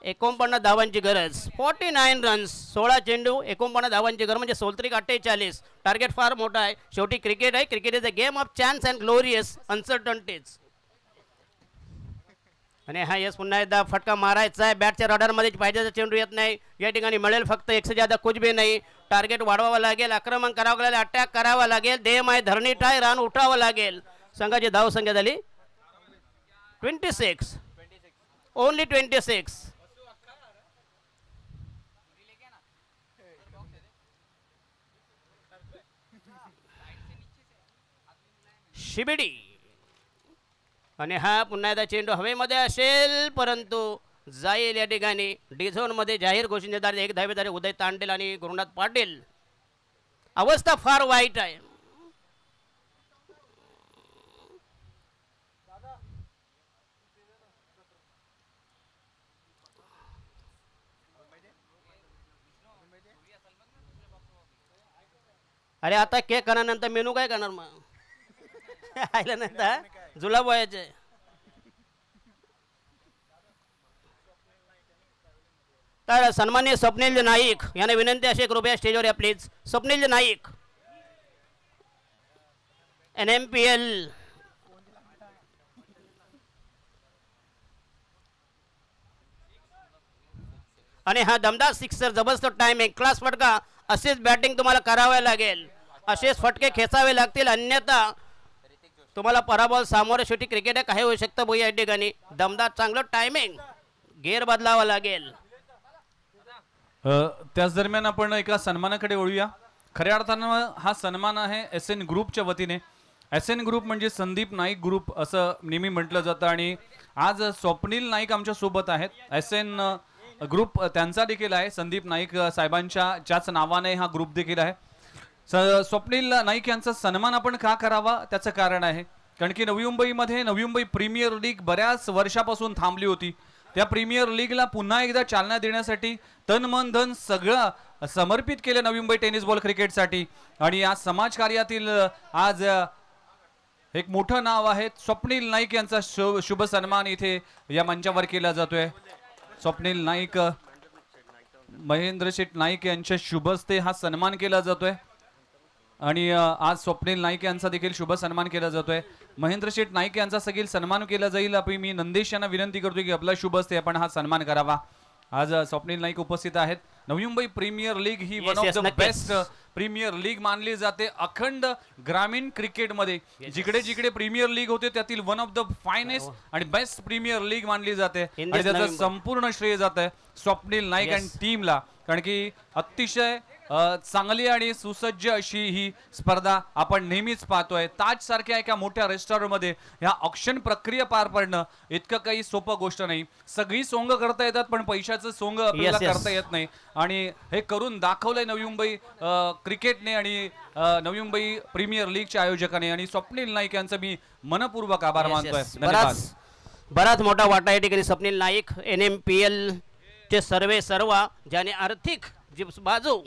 49 धावांची गरज. 49 रन्स, 16 चेंडू 49 धावांची गरज म्हणजे 48. टार्गेट फार मोठा आहे. शेवटी क्रिकेट आहे. Cricket is a game of chance and glorious uncertainties. आणि हा यस, पुन्हा एकदा फटका मारायचा आहे. बॅटच्या रडारमध्ये पाहिजे चेंडू येत नाही. या ठिकाणी मिळेल फक्त 100 ज्यादा कुछ भी नाही. टार्गेट वाढवावं लागेल, आक्रमण करावं लागेल, अटॅक करावा लागेल. देम आहे, धरणी टाय, रान उठावं लागेल. संघाची धावसंख्या झाली 26. ओनली 26. शिबिडी आणि हा पुन्हा एकदा चेंडू हवेमध्ये असेल परंतु जाईल या ठिकाणी. डी झोन मध्ये जाहीर घोषणेदार 1 धावेदार उदय तांडेल आणि गुरुनाथ पाटील. अवस्था फार वाईट आहे. अरे आता केक करण्यानंतर मेनू काय करणार मग? आयलं नाही जुलाब व्हायचे. तर सन्माननीय स्वप्नील नाईक यांना विनंती अशी कृपया स्टेजवर या प्लीज. स्वप्नील नाईक NMPL आणि हा दमदार सिक्सर, जबरदस्त टाइमिंग, क्लास फटका. असेच बॅटिंग तुम्हाला करावे लागेल, असेच फटके खेचावे लागतील, अन्यथा तुम्हाला पराभव सामोरे. शेवटी क्रिकेट आहे, काही होऊ शकतं. बघूया या ठिकाणी दमदार चांगलं टायमिंग, गेअर बदलावा लागेल. त्याच दरम्यान आपण एका सन्मानाकडे वळूया. खऱ्या अर्थानं हा सन्मान आहे SN ग्रुपच्या वतीने. SN ग्रुप म्हणजे संदीप नाईक ग्रुप असं नेहमी म्हटलं जातं आणि आज स्वप्नील नाईक आमच्या सोबत आहेत. SN ग्रुप त्यांचा देखील आहे. संदीप नाईक साहेबांच्याच नावाने हा ग्रुप देखील आहे. स्वप्नील नाईक यांचा सन्मान आपण का करावा त्याचं कारण आहे, कारण की नवी मुंबईमध्ये नवी मुंबई प्रीमियर लीग बऱ्याच वर्षापासून थांबली होती. त्या प्रीमियर लीगला पुन्हा एकदा चालना देण्यासाठी तन मन धन सगळं समर्पित केलं नवी मुंबई टेनिस बॉल क्रिकेटसाठी. आणि या समाजकार्यातील आज एक मोठं नाव आहे स्वप्नील नाईक यांचा शुभ सन्मान इथे या मंचावर केला जातोय. स्वप्नील नाईक, महेंद्र शेठ नाईक यांच्या शुभ हस्ते हा सन्मान केला जातोय आणि आज स्वप्नील नाईक यांचा देखील शुभ सन्मान केला जातोय. महेंद्र शेठ नाईक यांचा सगळी सन्मान केला जाईल. मी नंदेश यांना विनंती करतोय की आपला शुभ हस्ते आपण हा सन्मान करावा. आज स्वप्नील नाईक उपस्थित आहेत. नवी मुंबई प्रीमियर लीग ही one of the best premier league मानली जाते अखंड ग्रामीण क्रिकेटमध्ये. जिकडे जिकडे प्रीमियर लीग होते त्यातील वन ऑफ द फायनेस्ट आणि बेस्ट प्रीमियर लीग मानली जाते आणि त्याचं संपूर्ण श्रेय जात आहे स्वप्नील नाईक अँड टीमला. कारण की अतिशय चांगली आणि सुसज्ज अशी ही स्पर्धा आपण नेहमीच पाहतोय. ताज सारख्या एका मोठ्या रेस्टॉरंटमध्ये ह्या ऑक्शन प्रक्रिया पार पडणं इतकं काही सोपं गोष्ट नाही. सगळी सोंग करता येतात पण पैशाचं सोंग आपल्याला करता येत नाही आणि हे करून दाखवलंय नवी मुंबई क्रिकेटने आणि नवी मुंबई प्रीमियर लीगच्या आयोजकाने आणि स्वप्नील नाईक यांचं मी मनपूर्वक आभार मानतोय. बराच मोठा वाटा या ठिकाणी स्वप्नील नाईक NMPL चे सर्व ज्याने आर्थिक जी बाजू,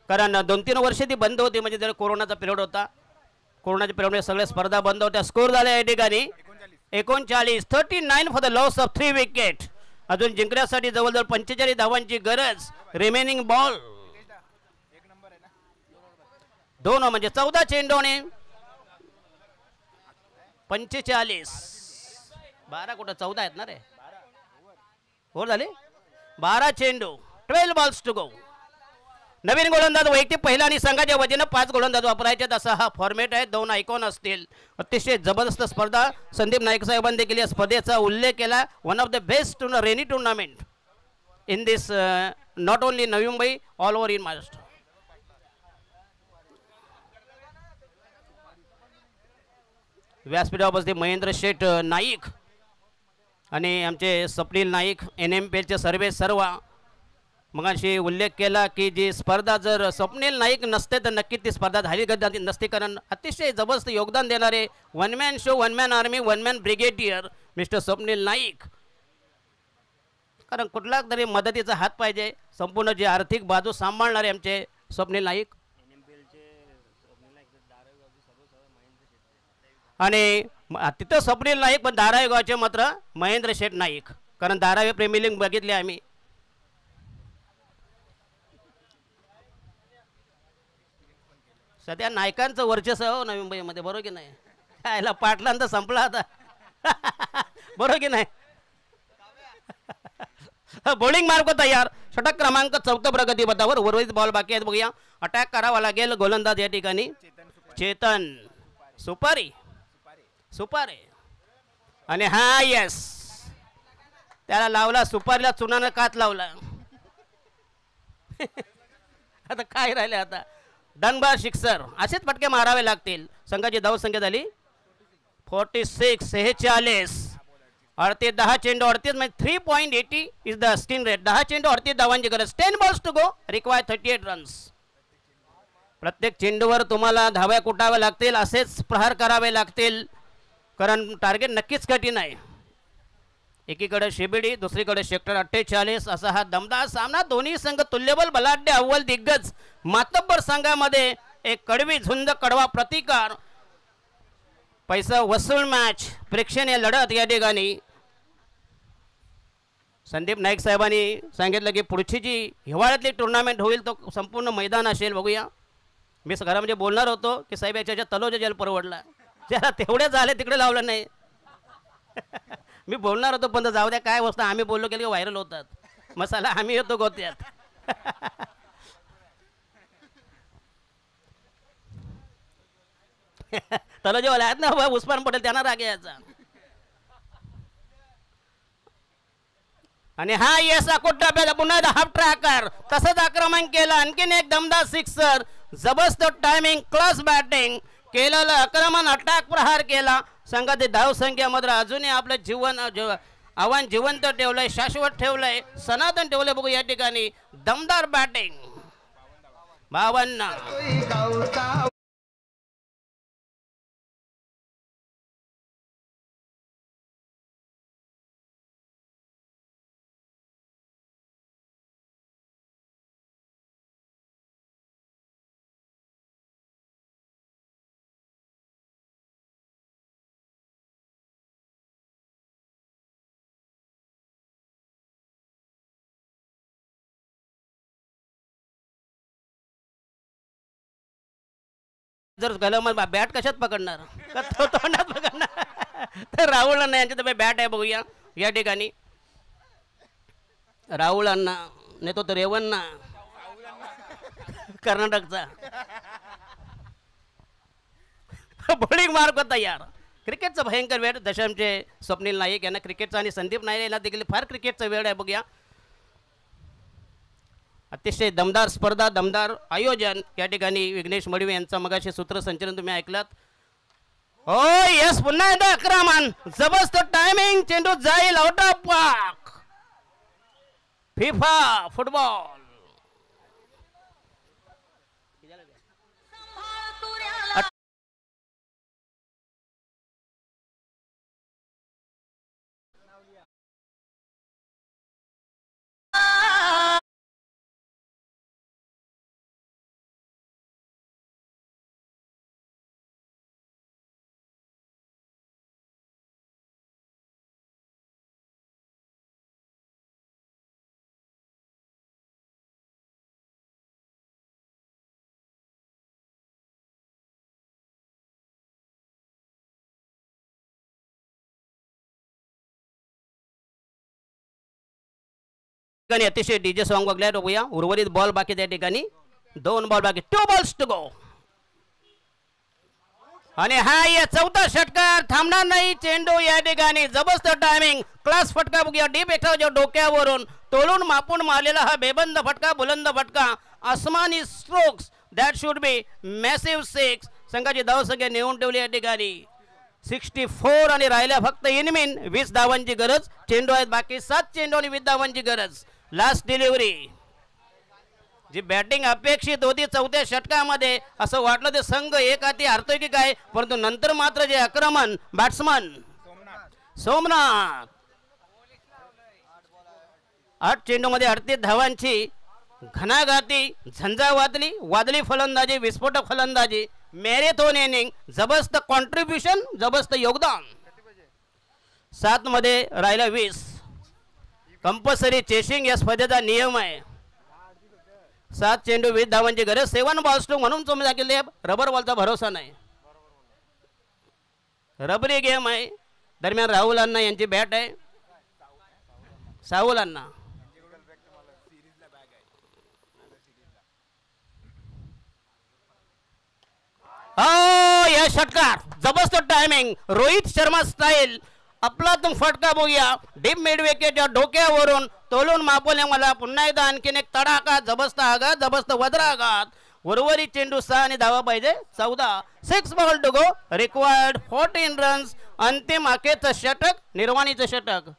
कारण 2-3 वर्ष ती बंद होती म्हणजे जर कोरोनाचा पिरियड होता, कोरोनाच्या पिरियडमध्ये सगळ्या स्पर्धा बंद होत्या. स्कोर झाल्या या ठिकाणी 39 for the loss of 3 wicket. अजून जिंकण्यासाठी जवळजवळ 45 धावांची गरज. रिमेनिंग बॉल 2 म्हणजे 14 चेंडूने 45. 12 कुठं 14 आहेत ना रे, ओव्हर झाले 12 चेंडू, 12 बॉल्स टू गो. नवीन गोलंदाज वैयक्तिक पहिला आणि संघाच्या वतीनं 5 गोलंदाज वापरायचे असा हा फॉर्मॅट आहे. 2 आयकॉन असतील. अतिशय जबरदस्त स्पर्धा. संदीप नाईक साहेबांनी देखील या स्पर्धेचा उल्लेख केला. One of the best rainy tournament in this not only Navi Mumbai, all over in Maharashtra. व्यासपीठावर उपस्थित महेंद्र शेठ नाईक आणि आमचे स्वप्नील नाईक NMPLचे सर्व. मगाशी उल्लेख केला की जी स्पर्धा जर स्वप्नील नाईक नसते तर नक्की ती स्पर्धा झाली नसते, कारण अतिशय जबरदस्त योगदान देणारे one man show, one man army, one man brigadier mister Swapnil Naik. कारण कुठला तरी मदतीचा हात पाहिजे. संपूर्ण जी आर्थिक बाजू सांभाळणारे आमचे स्वप्नील नाईक आणि तिथं स्वप्नील नाईक पण धारावी गावचे मात्र महेंद्र शेठ नाईक, कारण धारावी प्रीमियर लीग बघितले आम्ही. सध्या नायकांचं वर्चस्व हो नवी मुंबईमध्ये, बरोबर की नाही? याला पाटलांतर संपला आता. बरोबर की नाही? बॉलिंग मार्ग तयार. षटक क्रमांक 4 प्रगती पथावर. उर्वरित बॉल बाकी आहेत, बघूया. अटॅक करावा लागेल. गोलंदाज या ठिकाणी चेतन सुपारी आणि हा येस, त्याला लावला सुपारीला, चुनानं कात लावला. आता काय राहिले, आता डनबार सिक्सर. असेच फटके मारावे लागतील. संघाची धाव संख्या झाली 46. 10 चेंडू 38 म्हणजे 3.80 इज द स्टिन रेट. 10 चेंडू 38 धावांची गरज. 10 balls to go, require 38 runs. प्रत्येक चेंडूवर तुम्हाला धाव्या कुटाव्या लागतील, असेच प्रहार करावे लागतील, कारण टार्गेट नक्कीच कठीण आहे. एकीकडे शिबिडी, दुसरीकडे सेक्टर 48. असा हा दमदार सामना. दोन्ही संघ तुल्यबल बलाढ्य अव्वल दिग्गज मातब्बर संघामध्ये एक कडवी झुंज कडवा प्रतिकार. पैसा वसूल मॅच, प्रेक्षणीय लढत या ठिकाणी. संदीप नाईक साहेबांनी सांगितलं की पुढची जी हिवाळ्यातली टुर्नामेंट होईल तो संपूर्ण मैदान असेल. बघूया. मी घरामध्ये बोलणार होतो की साहेब याच्या तलोजा जेल परवडला, ज्याला तेवढे झाले तिकडे लावलं नाही. मी बोलणार होतो पण जाऊ द्या, काय वस्तू आम्ही बोललो केलं की व्हायरल होतात. मसाला आम्ही येतो गोत्यात. तलोजेवाले आहेत ना उस्मान पटेल, त्यांना राग यायचा. आणि हा येस अकोटा पुन्हा हाफ ट्रॅकर. तसंच आक्रमण केलं. आणखीन एक दमदार सिक्सर. जबरदस्त टायमिंग, क्लास बॅटिंग केलेलं आक्रमण, अटॅक प्रहार केला. संघाची धाव संख्या मात्र अजूनही आपलं आव्हान जिवंत ठेवलंय, शाश्वत ठेवलंय, सनातन ठेवलंय. बघू या ठिकाणी दमदार बॅटिंग. 52. जर गलम बॅट कशात पकडणार, तोंडात पकडणार. तर राहुल अण्णा यांच्या बॅट आहे. बघूया या ठिकाणी राहुल अण्णा नाही तो रेवण्णा कर्नाटकचा बॉलिंग मार्क होता यार. क्रिकेटचा भयंकर वेळ. दशमचे स्वप्नील नाईक यांना क्रिकेटचा आणि संदीप नाईक यांना देखील फार क्रिकेटचा वेळ आहे. बघूया अतिशय दमदार स्पर्धा, दमदार आयोजन. या ठिकाणी विघ्नेश मडवी यांचा मगाशी सूत्रसंचलन तुम्ही ऐकलात. हो यस, पुन्हा एकदा आक्रमण, जबरदस्त टायमिंग, चेंडू जाईल out of park. FIFA football ठिकाणी अतिशय डीजे सॉन्ग बघल्या. बघूया उर्वरित बॉल बाकी त्या ठिकाणी 2 बॉल बाकी, 2 बॉल्स टू गो. आणि हा या चौथा षटकार थांबणार नाही. चेंडू या ठिकाणी जबरदस्त टायमिंग, क्लास फटका. बघूया डीप एक्स्ट्राच्या डोक्यावरून तोलून मापून मारलेला हा बेबंद फटका, बुलंद फटका, आसमानी strokes. That should B massive 6. संघाची धावसंख्या नेऊन ठेवली या ठिकाणी 64 आणि राहिल्या फक्त इनमिन 20 धावांची गरज. चेंडू आहेत बाकी 7 चेंडू आणि 20 धावांची गरज. लास्ट डिलिव्हरी जी बॅटिंग अपेक्षित होती चौथ्या षटकामध्ये, असं वाटलं ते संघ एक हाती हरतोय की काय, परंतु नंतर मात्र जे आक्रमण बॅट्समन सोमनाथ 8 चेंडूमध्ये 38 धावांची घणाघाती झंझावातली वादळी फलंदाजी, विस्फोटक फलंदाजी, मॅरेथॉन इनिंग, जबरदस्त कॉन्ट्रीब्युशन, जबरदस्त योगदान. 7 मध्ये राहिला 20. कंपल्सरी चेसिंग या स्पर्धेचा नियम आहे. 7 चेंडू 20 धावांची गरज. 7 बॉल्स टू, म्हणून तुम्ही सांगितले रबर बॉलचा भरोसा नाही. रबरी गेम आहे. दरम्यान राहुल अण्णा यांची बॅट आहे. साहुल अण्णा या षटकार जबरदस्त टायमिंग, रोहित शर्मा स्टाईल, आपलातून फटका. बघूया डीप मिड विकेटच्या डोक्यावरून तोलून मापवले. मला पुन्हा एकदा आणखीन एक तडाखा, जबरदस्त आघात, जबरदस्त वज्राघात. उर्वरित चेंडू 6 आणि धावा पाहिजे 14. 6 ball to go, required 14 runs. अंतिम आखेचं षटक, निर्वाणीचं षटक.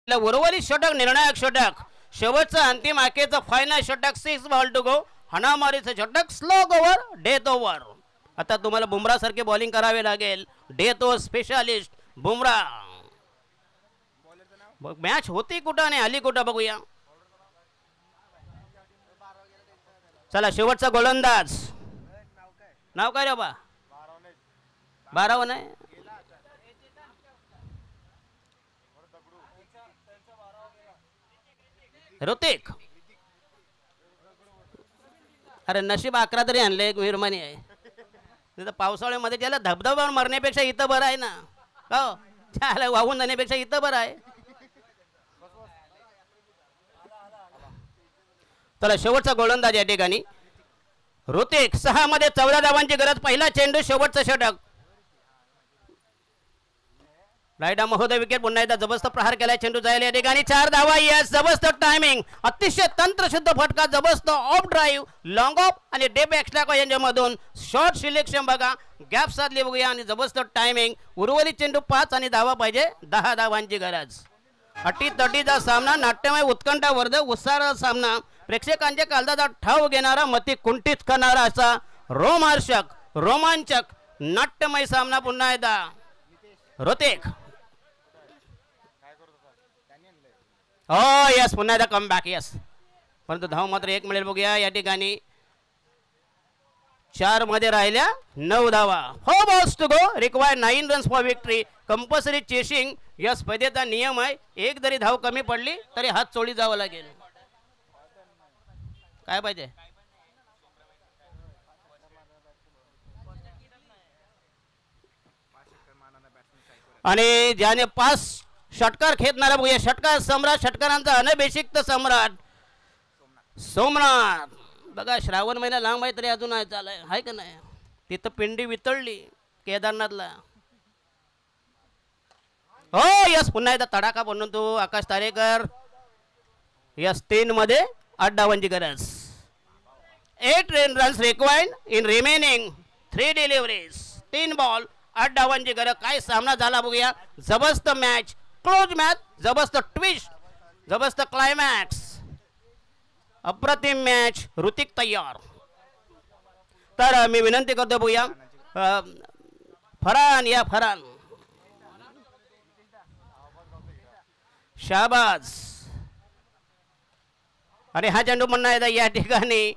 उर्वरित षटक, निर्णायक षटक, शेवटचं अंतिम आखेचं फायनल षटक. 6 बॉल टू गो, हाणामारीचं षटक, स्लो ओव्हर, डेथ ओव्हर. आता तुम्हाला बुमरा सारखे बॉलिंग करावे लागेल. Death over specialist Bumrah. Match होती कुठं आणि आली कुठं बघूया. चला शेवटचा गोलंदाज. नाव काय रे बा? 12 नाही. ऋतिक. अरे नशीब 11 तरी आणले. एक विरमानी आहे. तिथं पावसाळ्यामध्ये त्याला धबधबा मरण्यापेक्षा इथं बरं आहे ना. हो, त्याला वाहून जाण्यापेक्षा इथं बरं आहे. चला शेवटचा गोलंदाज या ठिकाणी ऋतिक. 6 मध्ये 14 धावांची गरज. पहिला चेंडू, शेवटचं षटक. रायडा महोदय विकेट पुन्हा एकदा जबरदस्त प्रहार केलाय चेंडू जायला या ठिकाणी 4 धावा. यस जबरदस्त टायमिंग अतिशय तंत्रशुद्ध फटका जबरदस्त ऑफ ड्राईव्ह लॉंग ऑफ आणि डेप एक्स्ट्रा यांच्यामधून शॉर्ट सिलेक्शन बघा गॅप साधली बघूया आणि जबरदस्त टायमिंग उर्वरित चेंडू 5 आणि धावा पाहिजे 10 धावांची गरज. अटीतटीचा सामना नाट्यमय उत्कंठावर्धक उत्साह सामना प्रेक्षकांच्या काळजाचा ठाव घेणारा मती कुंठित करणारा असा रोमांचक नाट्यमय सामना पुन्हा एकदा रोतेक. हो यस पुन्हा एकदा कम बॅक यस परंतु धाव मात्र 1 मिळेल बघूया या ठिकाणी 4 मध्ये राहिल्या 9 धावा. 4 balls to go required 9 runs for victory compulsory chasing या स्पर्धेचा नियम आहे. एक जरी धाव कमी पडली तरी हात चोळी जावं लागेल. काय पाहिजे आणि ज्याने 5 षटकार खेळणारा बघूया षटकार सम्राट षटकारांचा अनभिषिक्त सम्राट सोमनाथ. बघा श्रावण महिना लांब आहे तरी अजून आहे चालय आहे का नाही. तिथं पिंडी वितळली केदारनाथला. हो यस पुन्हा एकदा तडाखा बनवून तो आकाश तारेकर. यस 3 मध्ये 8 धावांची गरज. 8 runs required in remaining 3 deliveries. 3 ball 8 धावांची गरज. काय सामना झाला बघूया. जबरदस्त मॅच क्लोज मॅच जबरदस्त ट्विस्ट जबरदस्त क्लायमॅक्स अप्रतिम मॅच. ऋतिक तयार. तर मी विनंती करतो बघूया फरान शाबाज आणि हा चेंडू म्हणणार येतात या ठिकाणी.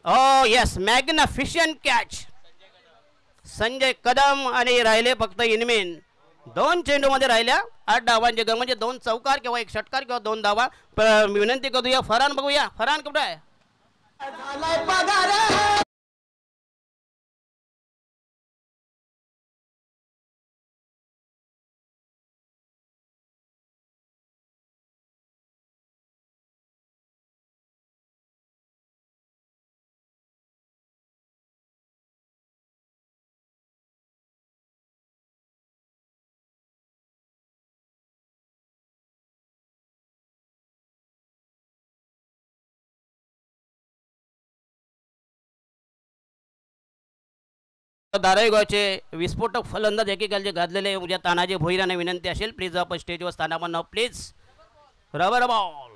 Oh yes magnificent catch Sanjay Kadam आणि राहिले फक्त इनमेन 2 चेंडू मध्ये राहिल्या 8 धावांचे गण म्हणजे 2 चौकार किंवा 1 षटकार किंवा 2 धावा. मी विनंती करूया फरान बघूया फरान कुठे आहे. धारावीगावचे विस्फोटक फलंदाज एकेकालचे गाजलेले उद्या तानाजी भोईराने विनंती असेल प्लीज आपण स्टेजवर स्थानावर नाव please. Rubber ball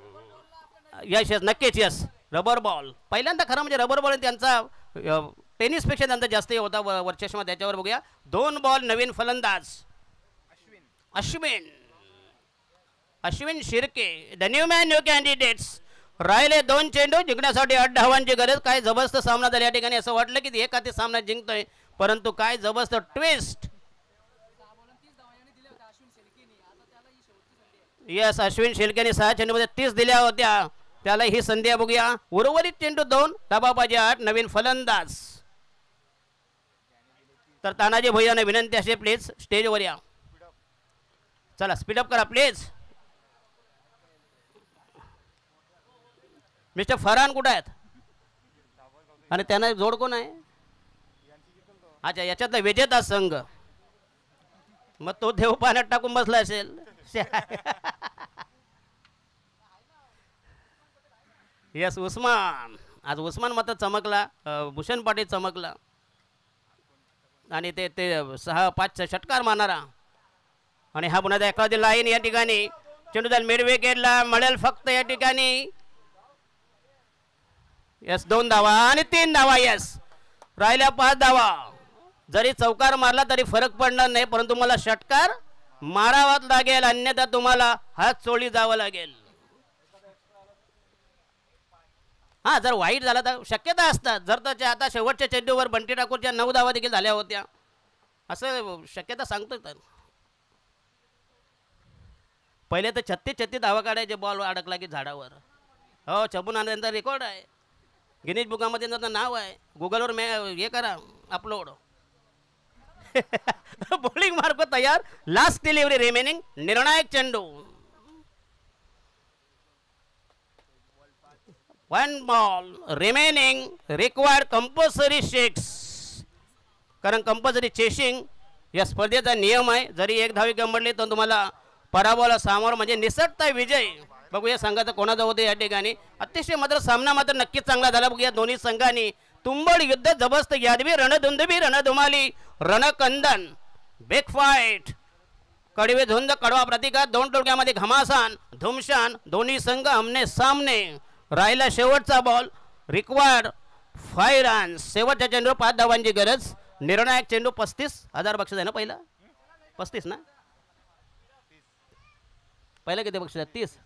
yes yes नक्कीच यस रबर बॉल पहिल्यांदा खरं म्हणजे रबर बॉल त्यांचा टेनिसपेक्षा त्यांचा जास्त होता वर्चस्व त्याच्यावर बघूया. 2 बॉल नवीन फलंदाज Ashwin Shirke the new man new candidates. राहिले 2 चेंडू जिंकण्यासाठी 8 धावांची गरज. काय जबरदस्त सामना झाला या ठिकाणी. असं वाटलं की एक हाती सामना जिंकतोय परंतु काय जबरदस्त ट्विस्ट. यस अश्विन शेलकेने 6 चेंडूमध्ये 30 दिल्या होत्या त्याला ही संधी बघूया. उर्वरित चेंडू 2 धाबा पाहिजे 8 नवीन फलंदाज. तर तानाजी भैयाने विनंती असे प्लीज स्टेजवर या. चला स्पीडअप करा प्लीज. मिस्टर फरहान कुठे आहेत आणि त्यांना जोड कोण आहे. अच्छा याच्यातला विजेता संघ मग तो देव पाण्यात टाकून बसला असेल. यस उस्मान आज उस्मान मात्र चमकला. भूषण पाटील चमकला आणि ते 6-5 षटकार मारणारा आणि हा पुन्हा एखादी लाईन या ठिकाणी चेंडू जाईल मिड विकेटला मिळेल फक्त या ठिकाणी. यस 2 धावा आणि 3 धावा. यस राहिल्या 5 धावा. जरी चौकार मारला तरी फरक पडणार नाही परंतु मला षटकार मारावाच लागेल अन्यथा तुम्हाला हात चोळी जावं लागेल. हा जर वाईट झाला तर शक्यता असतात. जर त्याच्या आता शेवटच्या चेंडूवर बंटी ठाकूरच्या 9 धावा देखील झाल्या होत्या असं शक्यता सांगतो. तर पहिले तर 36 धावा काढायचे बॉल अडकला की झाडावर. हो छबून आनंदाचा रेकॉर्ड आहे. गिनीज बुकामध्ये त्याचं नाव आहे. गुगलवर हे करा अपलोड. बॉलिंग मार्ग तयार. लास्ट डिलिव्हरी रिमेनिंग निर्णायक चेंडू. 1 बॉल रिमेनिंग रिक्वायर्ड कंपल्सरी 6 कारण कंपल्सरी चेसिंग या स्पर्धेचा नियम आहे, जरी एक धावी गंबडली तर तुम्हाला पराभवाला सामोर म्हणजे निसटता विजय. बघूया संघाचा कोणाचा होते या ठिकाणी. अतिशय मात्र सामना मात्र नक्कीच चांगला झाला. बघूया दोन्ही संघांनी तुंबड युद्ध जबरदस्त यादवी रणधुंदबी रणधुमाली रणकंदन बिग फाईट कडवे झुंज कडवा प्रतिकार. दोन टोळक्यामध्ये घमासान धुमशान दोन्ही संघ आमने सामने. राहिला शेवटचा बॉल रिक्वायर्ड 5 रन्स. शेवटच्या चेंडूवर 5 धावांची गरज. निर्णायक चेंडू 35,000 बक्षीस आहे ना. पहिला 35 ना. पहिला किती बक्षीस आहे? 30.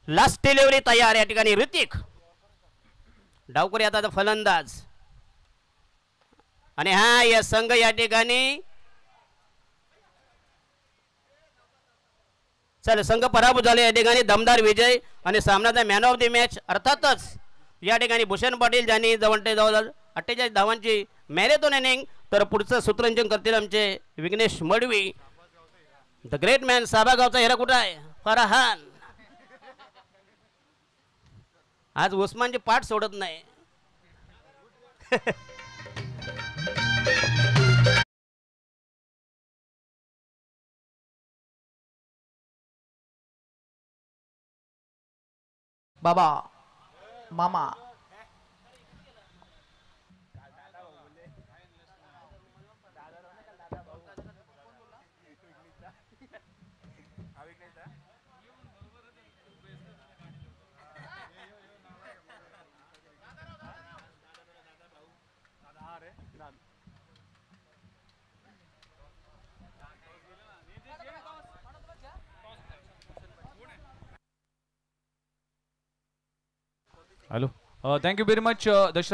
लास्ट डिलिव्हरी तयार. या ठिकाणी ऋतिक डावकरी आता फलंदाज. आणि हा या संघ या ठिकाणी चल संघ पराभूत झाले. या ठिकाणी दमदार विजय आणि सामन्याचा मॅन ऑफ द मॅच अर्थातच या ठिकाणी भूषण पाटील ज्यांनी जवळ 48 धावांची मॅरेथॉन इनिंग. तर पुढचं सूत्रंजन करतील आमचे Vighnesh Madvi. The great man. साबागावचा हेरा कुठं आहे? फरहान. आज उस्मानची पाठ सोडत नाही. बाबा मामा hello. Thank you very much Dasharath.